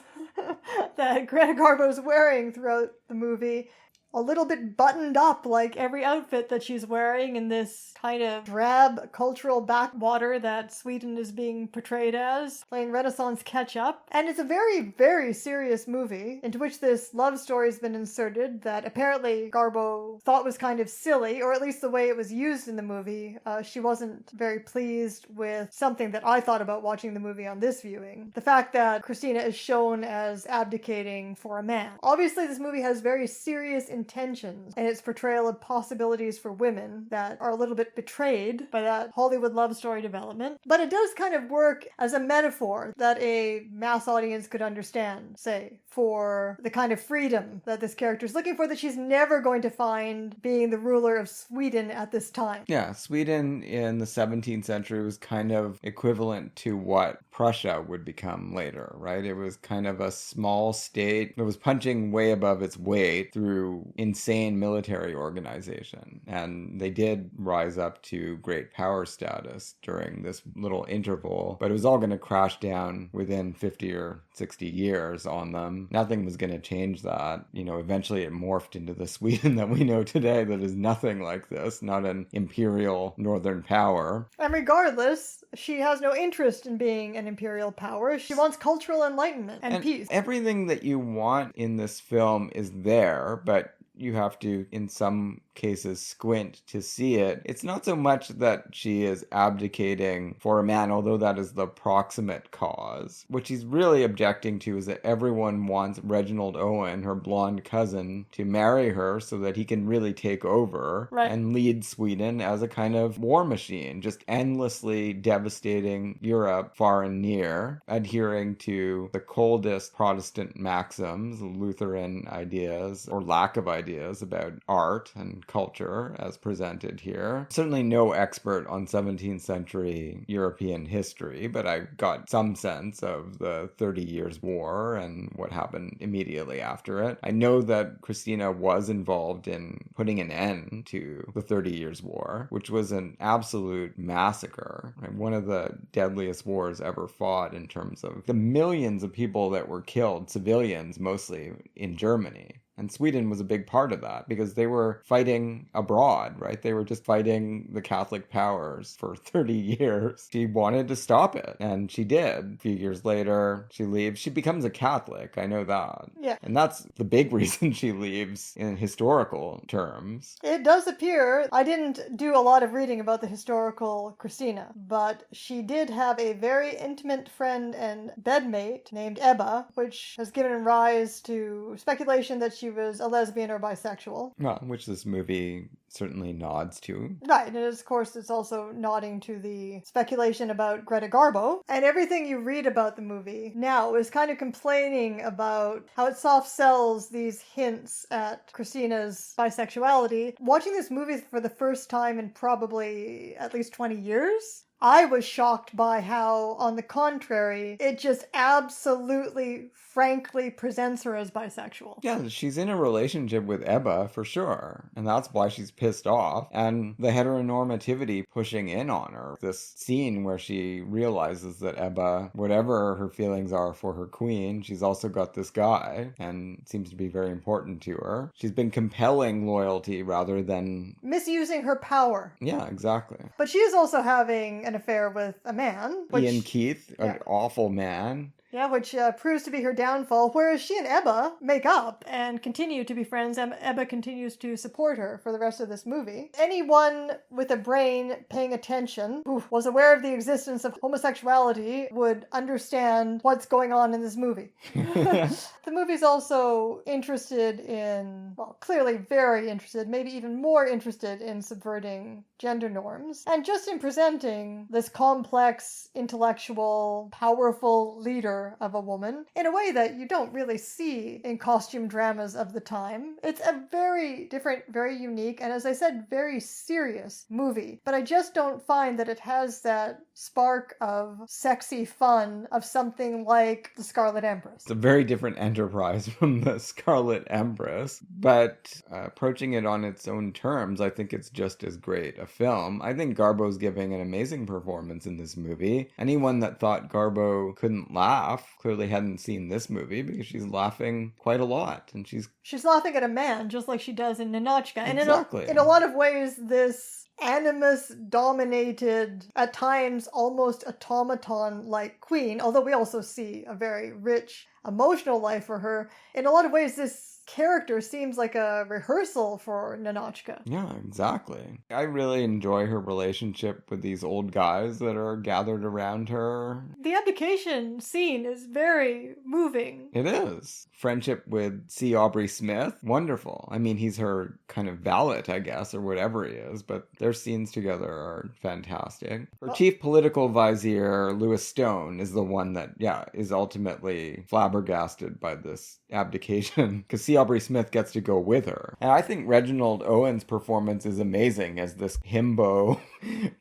that Greta Garbo's wearing throughout the movie. A little bit buttoned up, like every outfit that she's wearing in this kind of drab cultural backwater that Sweden is being portrayed as, playing Renaissance catch-up. And it's a very, very serious movie into which this love story's been inserted that apparently Garbo thought was kind of silly, or at least the way it was used in the movie. She wasn't very pleased with something that I thought about watching the movie on this viewing. The fact that Christina is shown as abdicating for a man. Obviously, this movie has very serious intentions and its portrayal of possibilities for women that are a little bit betrayed by that Hollywood love story development. But it does kind of work as a metaphor that a mass audience could understand, say, for the kind of freedom that this character is looking for that she's never going to find being the ruler of Sweden at this time. Yeah, Sweden in the 17th century was kind of equivalent to what Prussia would become later, right? It was kind of a small state that was punching way above its weight through insane military organization. And they did rise up to great power status during this little interval, but it was all going to crash down within 50 or 60 years on them. Nothing was going to change that. Eventually it morphed into the Sweden that we know today that is nothing like this, not an imperial northern power. And regardless, she has no interest in being an imperial power. She wants cultural enlightenment and peace. Everything that you want in this film is there, but you have to, in some cases, squint to see it. It's not so much that she is abdicating for a man, although that is the proximate cause. What she's really objecting to is that everyone wants Reginald Owen, her blonde cousin, to marry her so that he can really take over and lead Sweden as a kind of war machine, just endlessly devastating Europe far and near, adhering to the coldest Protestant maxims, Lutheran ideas, or lack of ideas about art and culture as presented here. Certainly no expert on 17th century European history, but I got some sense of the 30 Years' War and what happened immediately after it. I know that Christina was involved in putting an end to the 30 Years' War, which was an absolute massacre, right? One of the deadliest wars ever fought in terms of the millions of people that were killed, civilians mostly, in Germany. And Sweden was a big part of that because they were fighting abroad, right? They were just fighting the Catholic powers for 30 years. She wanted to stop it, and she did. A few years later, she leaves. She becomes a Catholic, I know that. Yeah. And that's the big reason she leaves in historical terms. It does appear, I didn't do a lot of reading about the historical Christina, but she did have a very intimate friend and bedmate named Ebba, which has given rise to speculation that she was a lesbian or bisexual. Well, which this movie certainly nods to. Right, and of course it's also nodding to the speculation about Greta Garbo. And everything you read about the movie now is kind of complaining about how it soft sells these hints at Christina's bisexuality. Watching this movie for the first time in probably at least 20 years, I was shocked by how, on the contrary, it just absolutely, frankly presents her as bisexual. Yeah, she's in a relationship with Ebba, for sure. And that's why she's pissed off. And the heteronormativity pushing in on her. This scene where she realizes that Ebba, whatever her feelings are for her queen, she's also got this guy, and seems to be very important to her. She's been compelling loyalty rather than misusing her power. Yeah, exactly. But she is also having an affair with a man. Ian Keith, an awful man. Yeah, which proves to be her downfall, whereas she and Ebba make up and continue to be friends, and Ebba continues to support her for the rest of this movie. Anyone with a brain paying attention who was aware of the existence of homosexuality would understand what's going on in this movie. The movie's also interested in, well, clearly very interested, maybe even more interested in subverting gender norms, and just in presenting this complex, intellectual, powerful leader of a woman in a way that you don't really see in costume dramas of the time. It's a very different, very unique, and as I said, very serious movie. But I just don't find that it has that spark of sexy fun of something like The Scarlet Empress. It's a very different enterprise from The Scarlet Empress, but approaching it on its own terms, I think it's just as great a film. I think Garbo's giving an amazing performance in this movie. Anyone that thought Garbo couldn't laugh clearly hadn't seen this movie, because she's laughing quite a lot, and she's laughing at a man just like she does in Ninotchka. And exactly. in a lot of ways, this animus-dominated, at times almost automaton-like queen, although we also see a very rich emotional life for her, in a lot of ways this character seems like a rehearsal for Ninotchka. Yeah, exactly. I really enjoy her relationship with these old guys that are gathered around her. The abdication scene is very moving. It is. Friendship with C. Aubrey Smith, wonderful. I mean, he's her kind of valet, I guess, or whatever he is, but their scenes together are fantastic. Her chief political vizier, Louis Stone, is the one that, is ultimately flabbergasted by this abdication. Because C. Aubrey Smith gets to go with her. And I think Reginald Owen's performance is amazing as this himbo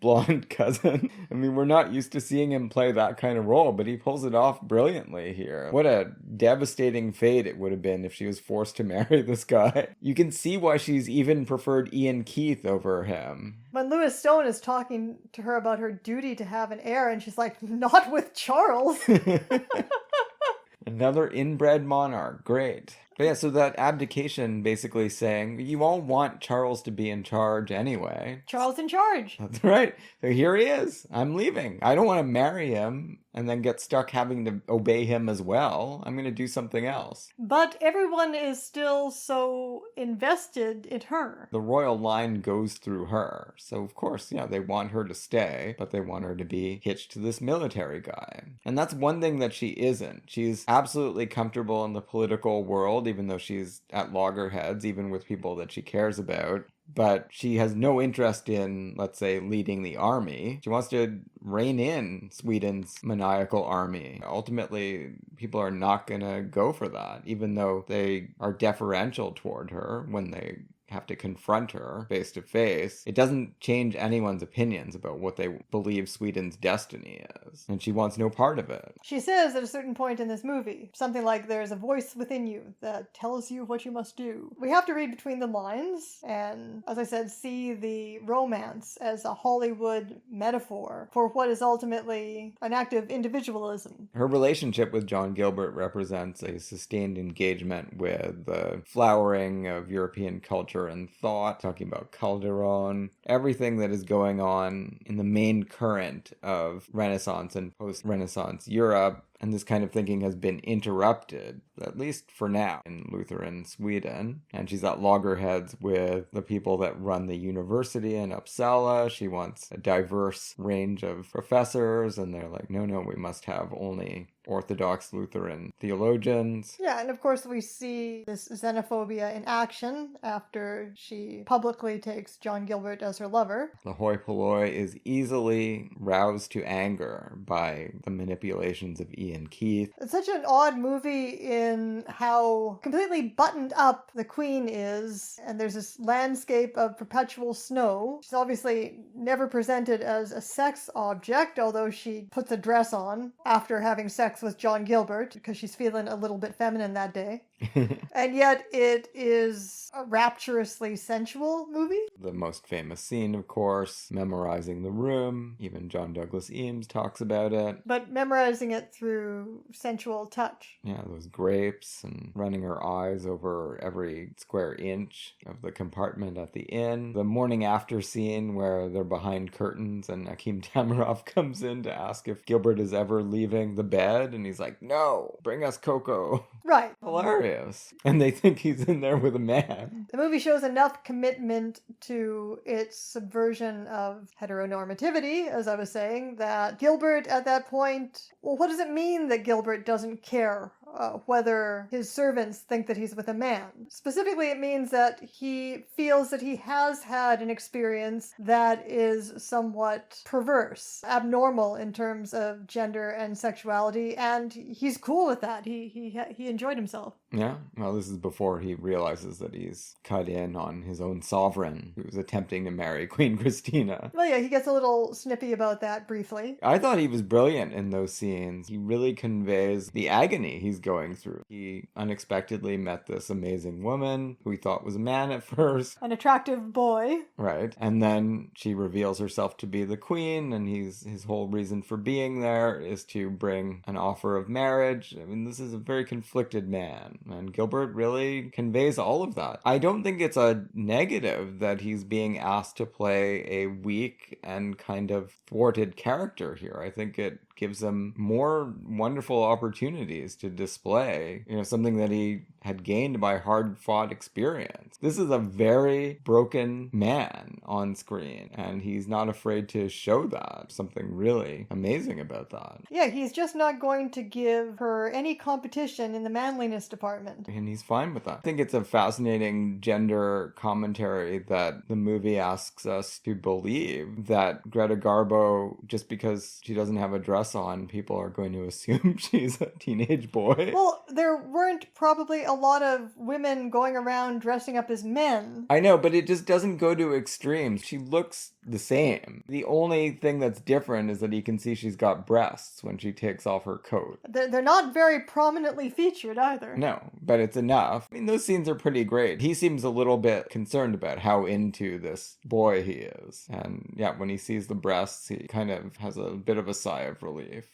blonde cousin. I mean, we're not used to seeing him play that kind of role, but he pulls it off brilliantly here. What a devastating fate it would have been if she was forced to marry this guy. You can see why she's even preferred Ian Keith over him. When Lewis Stone is talking to her about her duty to have an heir, and she's like, not with Charles. Another inbred monarch. Great. But yeah, so that abdication basically saying, you all want Charles to be in charge anyway. Charles in charge. That's right. So here he is. I'm leaving. I don't want to marry him and then get stuck having to obey him as well. I'm going to do something else. But everyone is still so invested in her. The royal line goes through her. So, of course, yeah, they want her to stay, but they want her to be hitched to this military guy. And that's one thing that she isn't. She's absolutely comfortable in the political world, even though she's at loggerheads, even with people that she cares about. But she has no interest in, let's say, leading the army. She wants to rein in Sweden's maniacal army. Ultimately, people are not going to go for that, even though they are deferential toward her when they have to confront her face to face. It doesn't change anyone's opinions about what they believe Sweden's destiny is. And she wants no part of it. She says at a certain point in this movie, something like, there's a voice within you that tells you what you must do. We have to read between the lines and, as I said, see the romance as a Hollywood metaphor for what is ultimately an act of individualism. Her relationship with John Gilbert represents a sustained engagement with the flowering of European culture and thought, talking about Calderon, everything that is going on in the main current of Renaissance and post-Renaissance Europe. And this kind of thinking has been interrupted, at least for now, in Lutheran Sweden. And she's at loggerheads with the people that run the university in Uppsala. She wants a diverse range of professors, and they're like, no, we must have only Orthodox Lutheran theologians. Yeah, and of course we see this xenophobia in action after she publicly takes John Gilbert as her lover. The hoi polloi is easily roused to anger by the manipulations of Ian Keith. It's such an odd movie in how completely buttoned up the queen is, and there's this landscape of perpetual snow. She's obviously never presented as a sex object, although she puts a dress on after having sex with John Gilbert because she's feeling a little bit feminine that day. And yet it is a rapturously sensual movie. The most famous scene, of course, memorizing the room. Even John Douglas Eames talks about it. But memorizing it through sensual touch. Yeah, those grapes and running her eyes over every square inch of the compartment at the inn. The morning after scene where they're behind curtains and Akim Tamarov comes in to ask if Gilbert is ever leaving the bed. And he's like, no, bring us cocoa. Right. Hilarious. And they think he's in there with a man. The movie shows enough commitment to its subversion of heteronormativity, as I was saying, that Gilbert at that point, well, what does it mean that Gilbert doesn't care whether his servants think that he's with a man? Specifically, it means that he feels that he has had an experience that is somewhat perverse, abnormal in terms of gender and sexuality, and he's cool with that. He enjoyed himself. Yeah, well, this is before he realizes that he's cut in on his own sovereign, who's attempting to marry Queen Christina. Well, yeah, he gets a little snippy about that briefly. I thought he was brilliant in those scenes. He really conveys the agony he's going through. He unexpectedly met this amazing woman who he thought was a man at first. An attractive boy. Right. And then she reveals herself to be the queen, and his whole reason for being there is to bring an offer of marriage. I mean, this is a very conflicted man. And Gilbert really conveys all of that. I don't think it's a negative that he's being asked to play a weak and kind of thwarted character here. I think it gives him more wonderful opportunities to display, something that he had gained by hard-fought experience. This is a very broken man on screen, and he's not afraid to show that. Something really amazing about that. Yeah, he's just not going to give her any competition in the manliness department. And he's fine with that. I think it's a fascinating gender commentary that the movie asks us to believe that Greta Garbo, just because she doesn't have a dress dress on, people are going to assume she's a teenage boy. Well, there weren't probably a lot of women going around dressing up as men. I know, but it just doesn't go to extremes. She looks the same. The only thing that's different is that you can see she's got breasts when she takes off her coat. They're not very prominently featured either. No, but it's enough. I mean, those scenes are pretty great. He seems a little bit concerned about how into this boy he is. And yeah, when he sees the breasts, he kind of has a bit of a sigh of relief.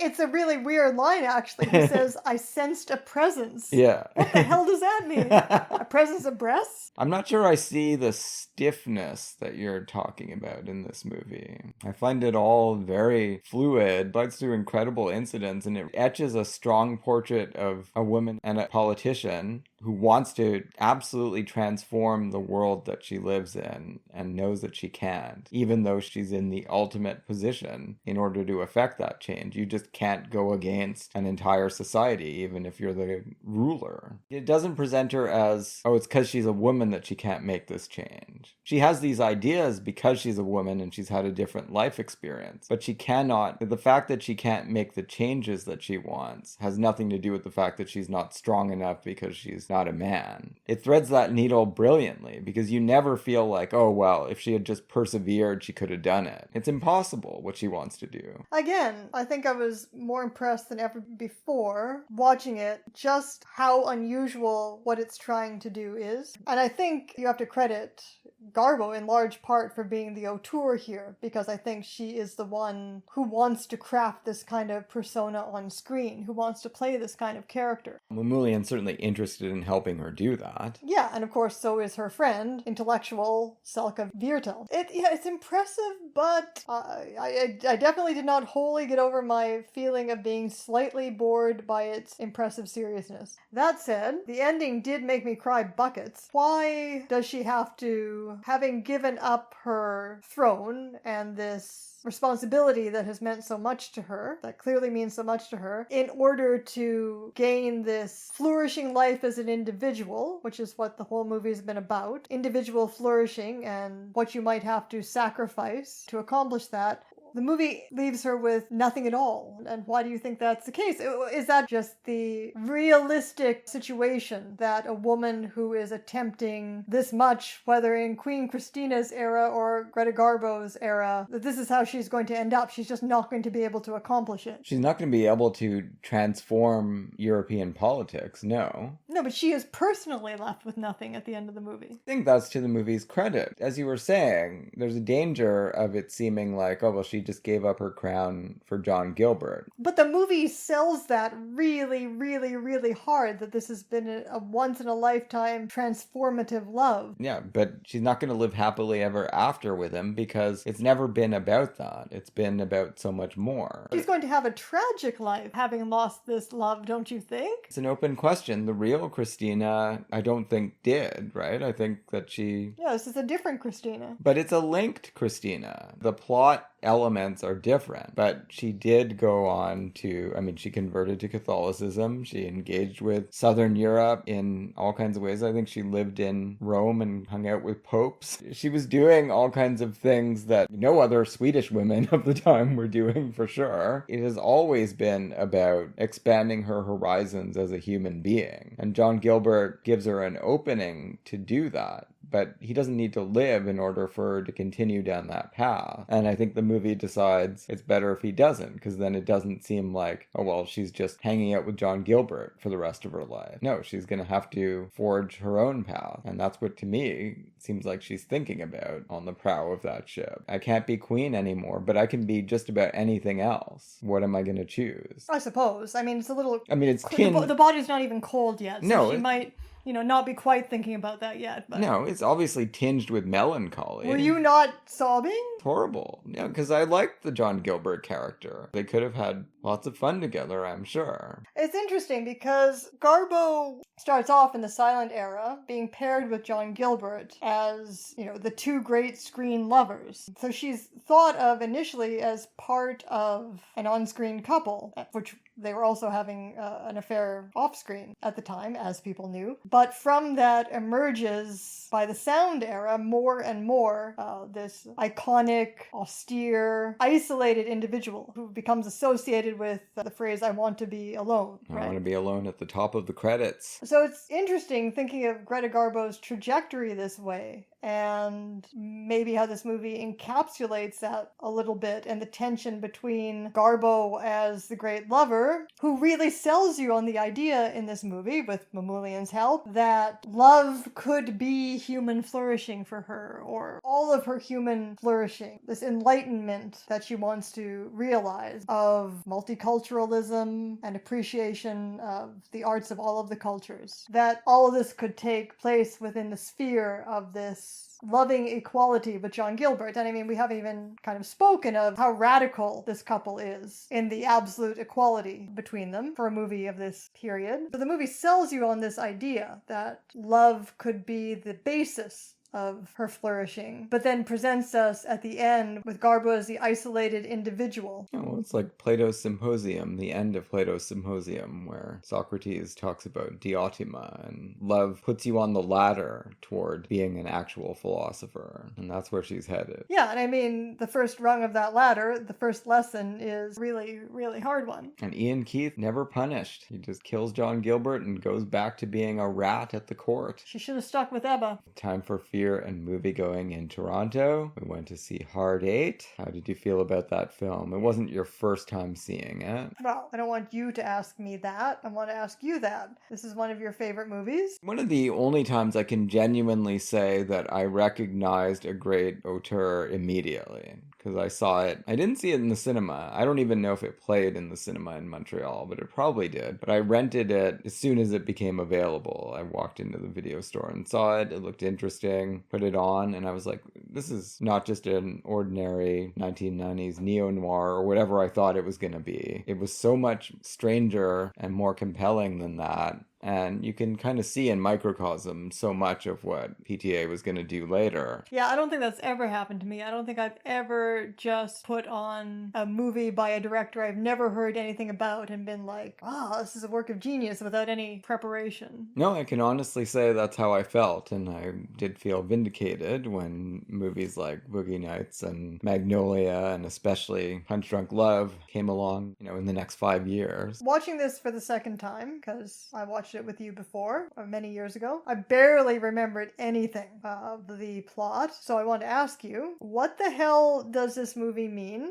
It's a really weird line, actually. He says, I sensed a presence. Yeah. What the hell does that mean? A presence of breasts? I'm not sure I see the stiffness that you're talking about in this movie. I find it all very fluid, leads to incredible incidents, and it etches a strong portrait of a woman and a politician who wants to absolutely transform the world that she lives in and knows that she can't, even though she's in the ultimate position in order to affect that change. You just can't go against an entire society, even if you're the ruler. It doesn't present her as, oh, it's because she's a woman that she can't make this change. She has these ideas because she's a woman and she's had a different life experience, but she cannot, the fact that she can't make the changes that she wants has nothing to do with the fact that she's not strong enough because she's not a man. It threads that needle brilliantly because you never feel like, oh, well, if she had just persevered, she could have done it. It's impossible what she wants to do. Again, I think I was more impressed than ever before watching it, just how unusual what it's trying to do is. And I think you have to credit Garbo in large part for being the auteur here, because I think she is the one who wants to craft this kind of persona on screen, who wants to play this kind of character. Mamoulian's certainly interested in helping her do that. Yeah, and of course so is her friend, intellectual Selka Viertel. It's impressive, but I definitely did not wholly get over my feeling of being slightly bored by its impressive seriousness. That said, the ending did make me cry buckets. Why does she have to, having given up her throne and this responsibility that has meant so much to her, that clearly means so much to her, in order to gain this flourishing life as an individual, which is what the whole movie has been about, individual flourishing and what you might have to sacrifice to accomplish that, the movie leaves her with nothing at all. And why do you think that's the case? Is that just the realistic situation that a woman who is attempting this much, whether in Queen Christina's era or Greta Garbo's era, that this is how she's going to end up? She's just not going to be able to accomplish it. She's not going to be able to transform European politics, no. No, but she is personally left with nothing at the end of the movie. I think that's to the movie's credit. As you were saying, there's a danger of it seeming like, oh, well, she just gave up her crown for John Gilbert. But the movie sells that really, really, really hard, that this has been a once-in-a-lifetime transformative love. Yeah, but she's not going to live happily ever after with him because it's never been about that. It's been about so much more. She's going to have a tragic life having lost this love, don't you think? It's an open question. The real Christina, I don't think did, right? I think that she... Yeah, this is a different Christina. But it's a linked Christina. The plot elements are different, but she did go on to, I mean, she converted to Catholicism. She engaged with Southern Europe in all kinds of ways. I think she lived in Rome and hung out with popes. She was doing all kinds of things that no other Swedish women of the time were doing, for sure. It has always been about expanding her horizons as a human being. And John Gilbert gives her an opening to do that. But he doesn't need to live in order for her to continue down that path. And I think the movie decides it's better if he doesn't, because then it doesn't seem like, oh, well, she's just hanging out with John Gilbert for the rest of her life. No, she's going to have to forge her own path. And that's what, to me, seems like she's thinking about on the prow of that ship. I can't be queen anymore, but I can be just about anything else. What am I going to choose? I suppose. I mean, it's a little... I mean, it's the body's not even cold yet, so no, she might... not be quite thinking about that yet. But... No, it's obviously tinged with melancholy. Were you not sobbing? Horrible. Yeah, because I liked the John Gilbert character. They could have had lots of fun together, I'm sure. It's interesting because Garbo starts off in the silent era being paired with John Gilbert as, the two great screen lovers. So she's thought of initially as part of an on-screen couple, which they were also having an affair off-screen at the time, as people knew. But from that emerges, by the sound era, more and more this iconic, austere, isolated individual who becomes associated with the phrase, I want to be alone. I want to be alone at the top of the credits. So it's interesting thinking of Greta Garbo's trajectory this way, and maybe how this movie encapsulates that a little bit, and the tension between Garbo as the great lover, who really sells you on the idea in this movie, with Mamoulian's help, that love could be human flourishing for her, or all of her human flourishing. This enlightenment that she wants to realize of multiculturalism and appreciation of the arts of all of the cultures. That all of this could take place within the sphere of this loving equality with John Gilbert. And I mean, we haven't even kind of spoken of how radical this couple is in the absolute equality between them for a movie of this period. So the movie sells you on this idea that love could be the basis of her flourishing, but then presents us at the end with Garbo as the isolated individual. Yeah, well, it's like Plato's Symposium, the end of Plato's Symposium, where Socrates talks about diotima, and love puts you on the ladder toward being an actual philosopher, and that's where she's headed. Yeah, and I mean, the first rung of that ladder, the first lesson is really, really hard one. And Ian Keith never punished. He just kills John Gilbert and goes back to being a rat at the court. She should have stuck with Ebba. Time for Fear and Moviegoing in Toronto. We went to see Hard 8. How did you feel about that film? It wasn't your first time seeing it. Well, I don't want you to ask me that. I want to ask you that. This is one of your favorite movies? One of the only times I can genuinely say that I recognized a great auteur immediately. Because I saw it. I didn't see it in the cinema. I don't even know if it played in the cinema in Montreal, but it probably did. But I rented it as soon as it became available. I walked into the video store and saw it. It looked interesting. Put it on, and I was like, this is not just an ordinary 1990s neo-noir or whatever I thought it was going to be. It was so much stranger and more compelling than that. And you can kind of see in microcosm so much of what PTA was going to do later. Yeah, I don't think that's ever happened to me. I don't think I've ever just put on a movie by a director I've never heard anything about and been like, this is a work of genius without any preparation. No, I can honestly say that's how I felt. And I did feel vindicated when movies like Boogie Nights and Magnolia and especially Punch Drunk Love came along, in the next 5 years. Watching this for the second time, because I watched it with you before, many years ago, I barely remembered anything of the plot. So I want to ask you, what the hell does this movie mean?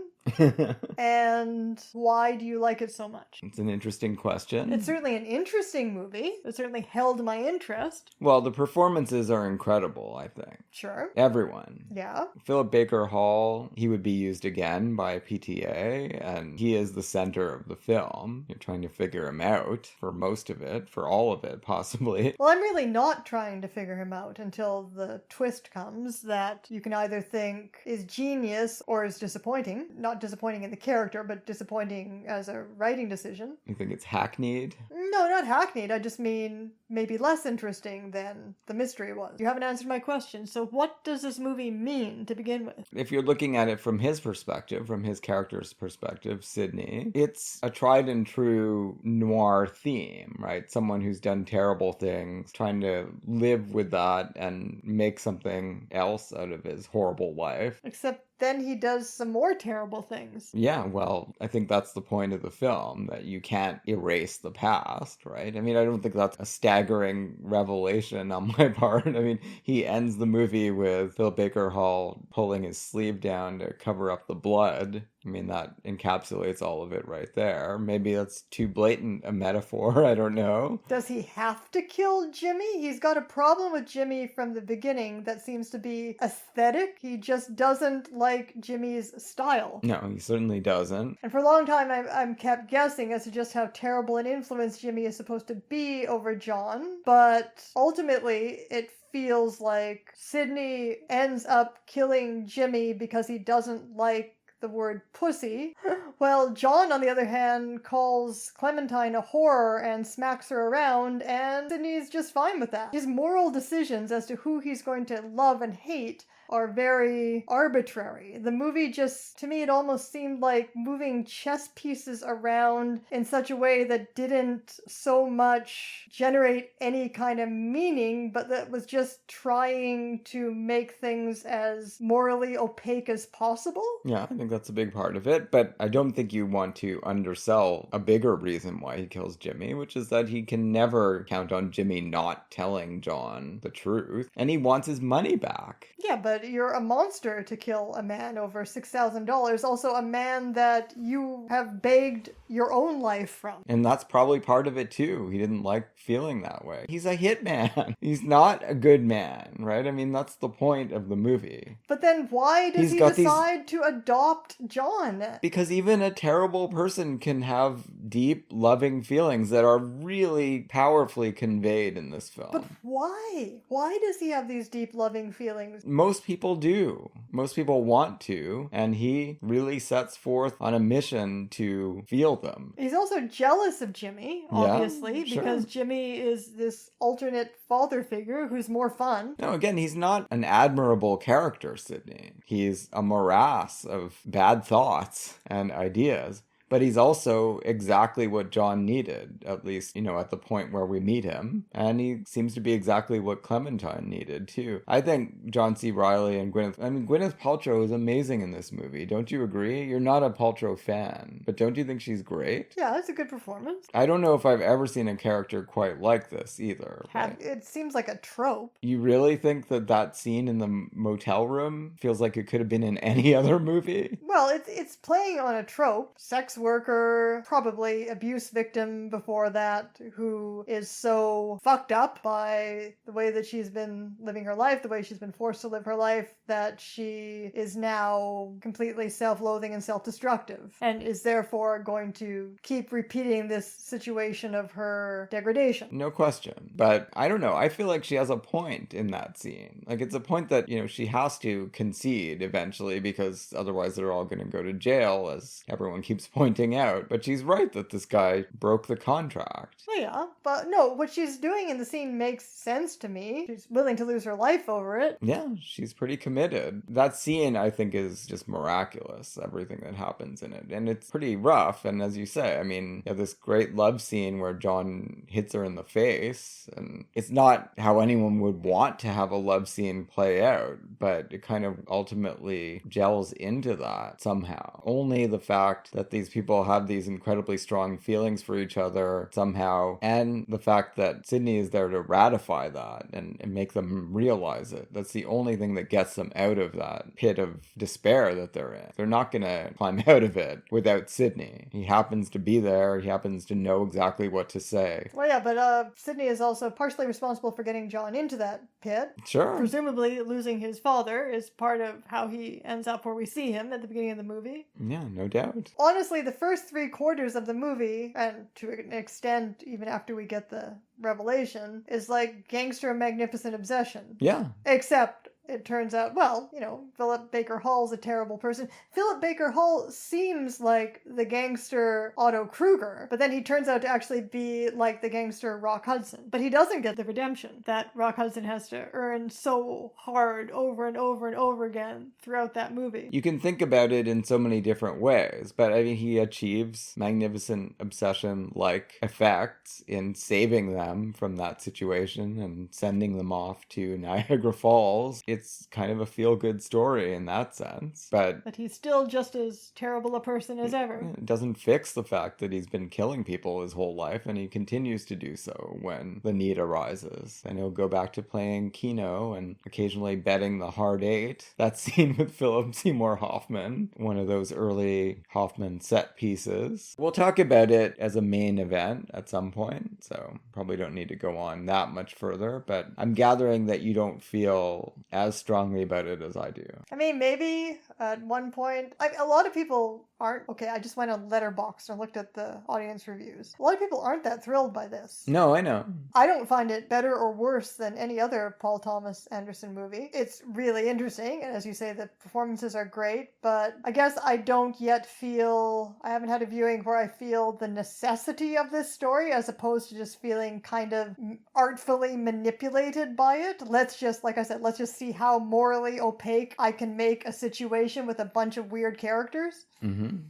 And why do you like it so much? It's an interesting question. It's certainly an interesting movie. It certainly held my interest. Well, the performances are incredible, I think. Sure. Everyone. Yeah. Philip Baker Hall, he would be used again by PTA, and he is the center of the film. You're trying to figure him out for most of it, for all of it, possibly. Well, I'm really not trying to figure him out until the twist comes that you can either think is genius or is disappointing. Not disappointing in the character, but disappointing as a writing decision. You think it's hackneyed? No, not hackneyed. I just mean maybe less interesting than the mystery was. You haven't answered my question. So what does this movie mean to begin with? If you're looking at it from his perspective, from his character's perspective, Sydney, it's a tried and true noir theme, right? Someone who's done terrible things, trying to live with that and make something else out of his horrible life. Except then he does some more terrible things. Yeah, well, I think that's the point of the film, that you can't erase the past, right? I mean, I don't think that's a staggering revelation on my part. I mean, he ends the movie with Phil Baker Hall pulling his sleeve down to cover up the blood. I mean, that encapsulates all of it right there. Maybe that's too blatant a metaphor. I don't know. Does he have to kill Jimmy? He's got a problem with Jimmy from the beginning that seems to be aesthetic. He just doesn't like Jimmy's style. No, he certainly doesn't. And for a long time, I'm kept guessing as to just how terrible an influence Jimmy is supposed to be over John. But ultimately, it feels like Sydney ends up killing Jimmy because he doesn't like the word pussy, while John, on the other hand, calls Clementine a whore and smacks her around, and Sydney's just fine with that. His moral decisions as to who he's going to love and hate are very arbitrary. The movie just, to me, it almost seemed like moving chess pieces around in such a way that didn't so much generate any kind of meaning, but that was just trying to make things as morally opaque as possible. Yeah, I think that's a big part of it, but I don't think you want to undersell a bigger reason why he kills Jimmy, which is that he can never count on Jimmy not telling John the truth, and he wants his money back. Yeah, but you're a monster to kill a man over $6,000, also a man that you have begged your own life from. And that's probably part of it too. He didn't like feeling that way. He's a hitman. He's not a good man, right? I mean, that's the point of the movie. But then why does he decide to adopt John? Because even a terrible person can have deep, loving feelings that are really powerfully conveyed in this film. But why? Why does he have these deep, loving feelings? Most people do. Most people want to, and he really sets forth on a mission to feel them. He's also jealous of Jimmy, obviously, because Jimmy is this alternate father figure who's more fun. No, again, he's not an admirable character, Sydney. He's a morass of bad thoughts and ideas. But he's also exactly what John needed, at least, at the point where we meet him. And he seems to be exactly what Clementine needed, too. I think John C. Reilly and Gwyneth Paltrow is amazing in this movie. Don't you agree? You're not a Paltrow fan, but don't you think she's great? Yeah, it's a good performance. I don't know if I've ever seen a character quite like this, either. It seems like a trope. You really think that scene in the motel room feels like it could have been in any other movie? Well, it's playing on a trope. Sex worker, probably abuse victim before that, who is so fucked up by the way that she's been living her life, the way she's been forced to live her life, that she is now completely self-loathing and self-destructive, and is therefore going to keep repeating this situation of her degradation. No question. But I don't know. I feel like she has a point in that scene. Like, it's a point that, she has to concede eventually, because otherwise they're all going to go to jail, as everyone keeps pointing out. But she's right that this guy broke the contract. Well, yeah, but no, what she's doing in the scene makes sense to me. She's willing to lose her life over it. Yeah, she's pretty committed. That scene, I think, is just miraculous, everything that happens in it. And it's pretty rough. And as you say, I mean, you have this great love scene where John hits her in the face. And it's not how anyone would want to have a love scene play out, but it kind of ultimately gels into that somehow. Only the fact that these people have these incredibly strong feelings for each other somehow, and the fact that Sydney is there to ratify that and make them realize it. That's the only thing that gets them out of that pit of despair that they're in. They're not going to climb out of it without Sydney. He happens to be there. He happens to know exactly what to say. Well, yeah, but Sydney is also partially responsible for getting John into that pit. Sure. Presumably losing his father is part of how he ends up where we see him at the beginning of the movie. Yeah, no doubt. Honestly, the first 3/4 of the movie, and to an extent even after we get the revelation, is like Gangster Magnificent Obsession. Yeah. Except it turns out, well, Philip Baker Hall's a terrible person. Philip Baker Hall seems like the gangster Otto Kruger, but then he turns out to actually be like the gangster Rock Hudson. But he doesn't get the redemption that Rock Hudson has to earn so hard over and over and over again throughout that movie. You can think about it in so many different ways, but I mean, he achieves magnificent obsession-like effects in saving them from that situation and sending them off to Niagara Falls. It's kind of a feel-good story in that sense, but he's still just as terrible a person as ever. It doesn't fix the fact that he's been killing people his whole life, and he continues to do so when the need arises. And he'll go back to playing Keno and occasionally betting the hard eight. That scene with Philip Seymour Hoffman, one of those early Hoffman set pieces. We'll talk about it as a main event at some point, so probably don't need to go on that much further, but I'm gathering that you don't feel as as strongly about it as I do. I mean, maybe at one point, a lot of people aren't, okay, I just went on Letterboxd and looked at the audience reviews. A lot of people aren't that thrilled by this. No, I know. I don't find it better or worse than any other Paul Thomas Anderson movie. It's really interesting, and as you say, the performances are great, but I guess I don't yet feel, I haven't had a viewing where I feel the necessity of this story as opposed to just feeling kind of artfully manipulated by it. Let's just, like I said, let's just see how morally opaque I can make a situation with a bunch of weird characters.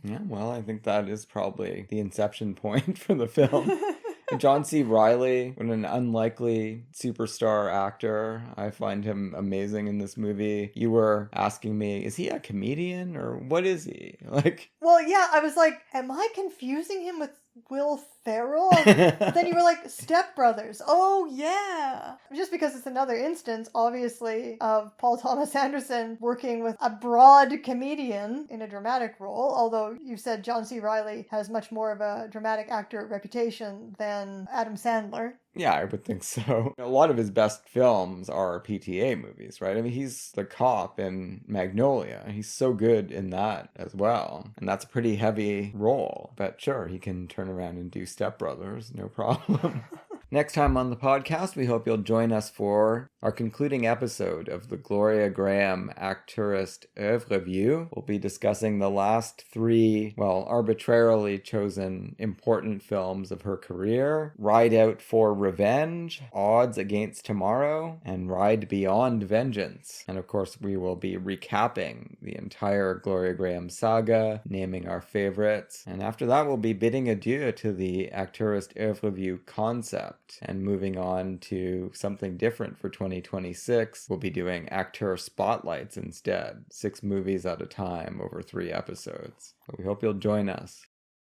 Yeah, well, I think that is probably the inception point for the film. John C. Reilly, what an unlikely superstar actor. I find him amazing in this movie. You were asking me, is he a comedian or what is he? Well, yeah, I was like, am I confusing him with Will Ferrell? But then you were like, Step Brothers. Oh, yeah. Just because it's another instance, obviously, of Paul Thomas Anderson working with a broad comedian in a dramatic role, although you said John C. Reilly has much more of a dramatic actor reputation than Adam Sandler. Yeah, I would think so. A lot of his best films are PTA movies, right? I mean, he's the cop in Magnolia. He's so good in that as well. And that's a pretty heavy role. But sure, he can turn around and do Step Brothers, no problem. Next time on the podcast, we hope you'll join us for our concluding episode of the Gloria Graham Actourist Oeuvre Review. We'll be discussing the last three, arbitrarily chosen important films of her career: Ride Out for Revenge, Odds Against Tomorrow, and Ride Beyond Vengeance. And of course, we will be recapping the entire Gloria Graham saga, naming our favorites. And after that, we'll be bidding adieu to the Actourist Oeuvre Review concept and moving on to something different for 2026. We'll be doing actor spotlights instead, 6 movies at a time over 3 episodes. But we hope you'll join us.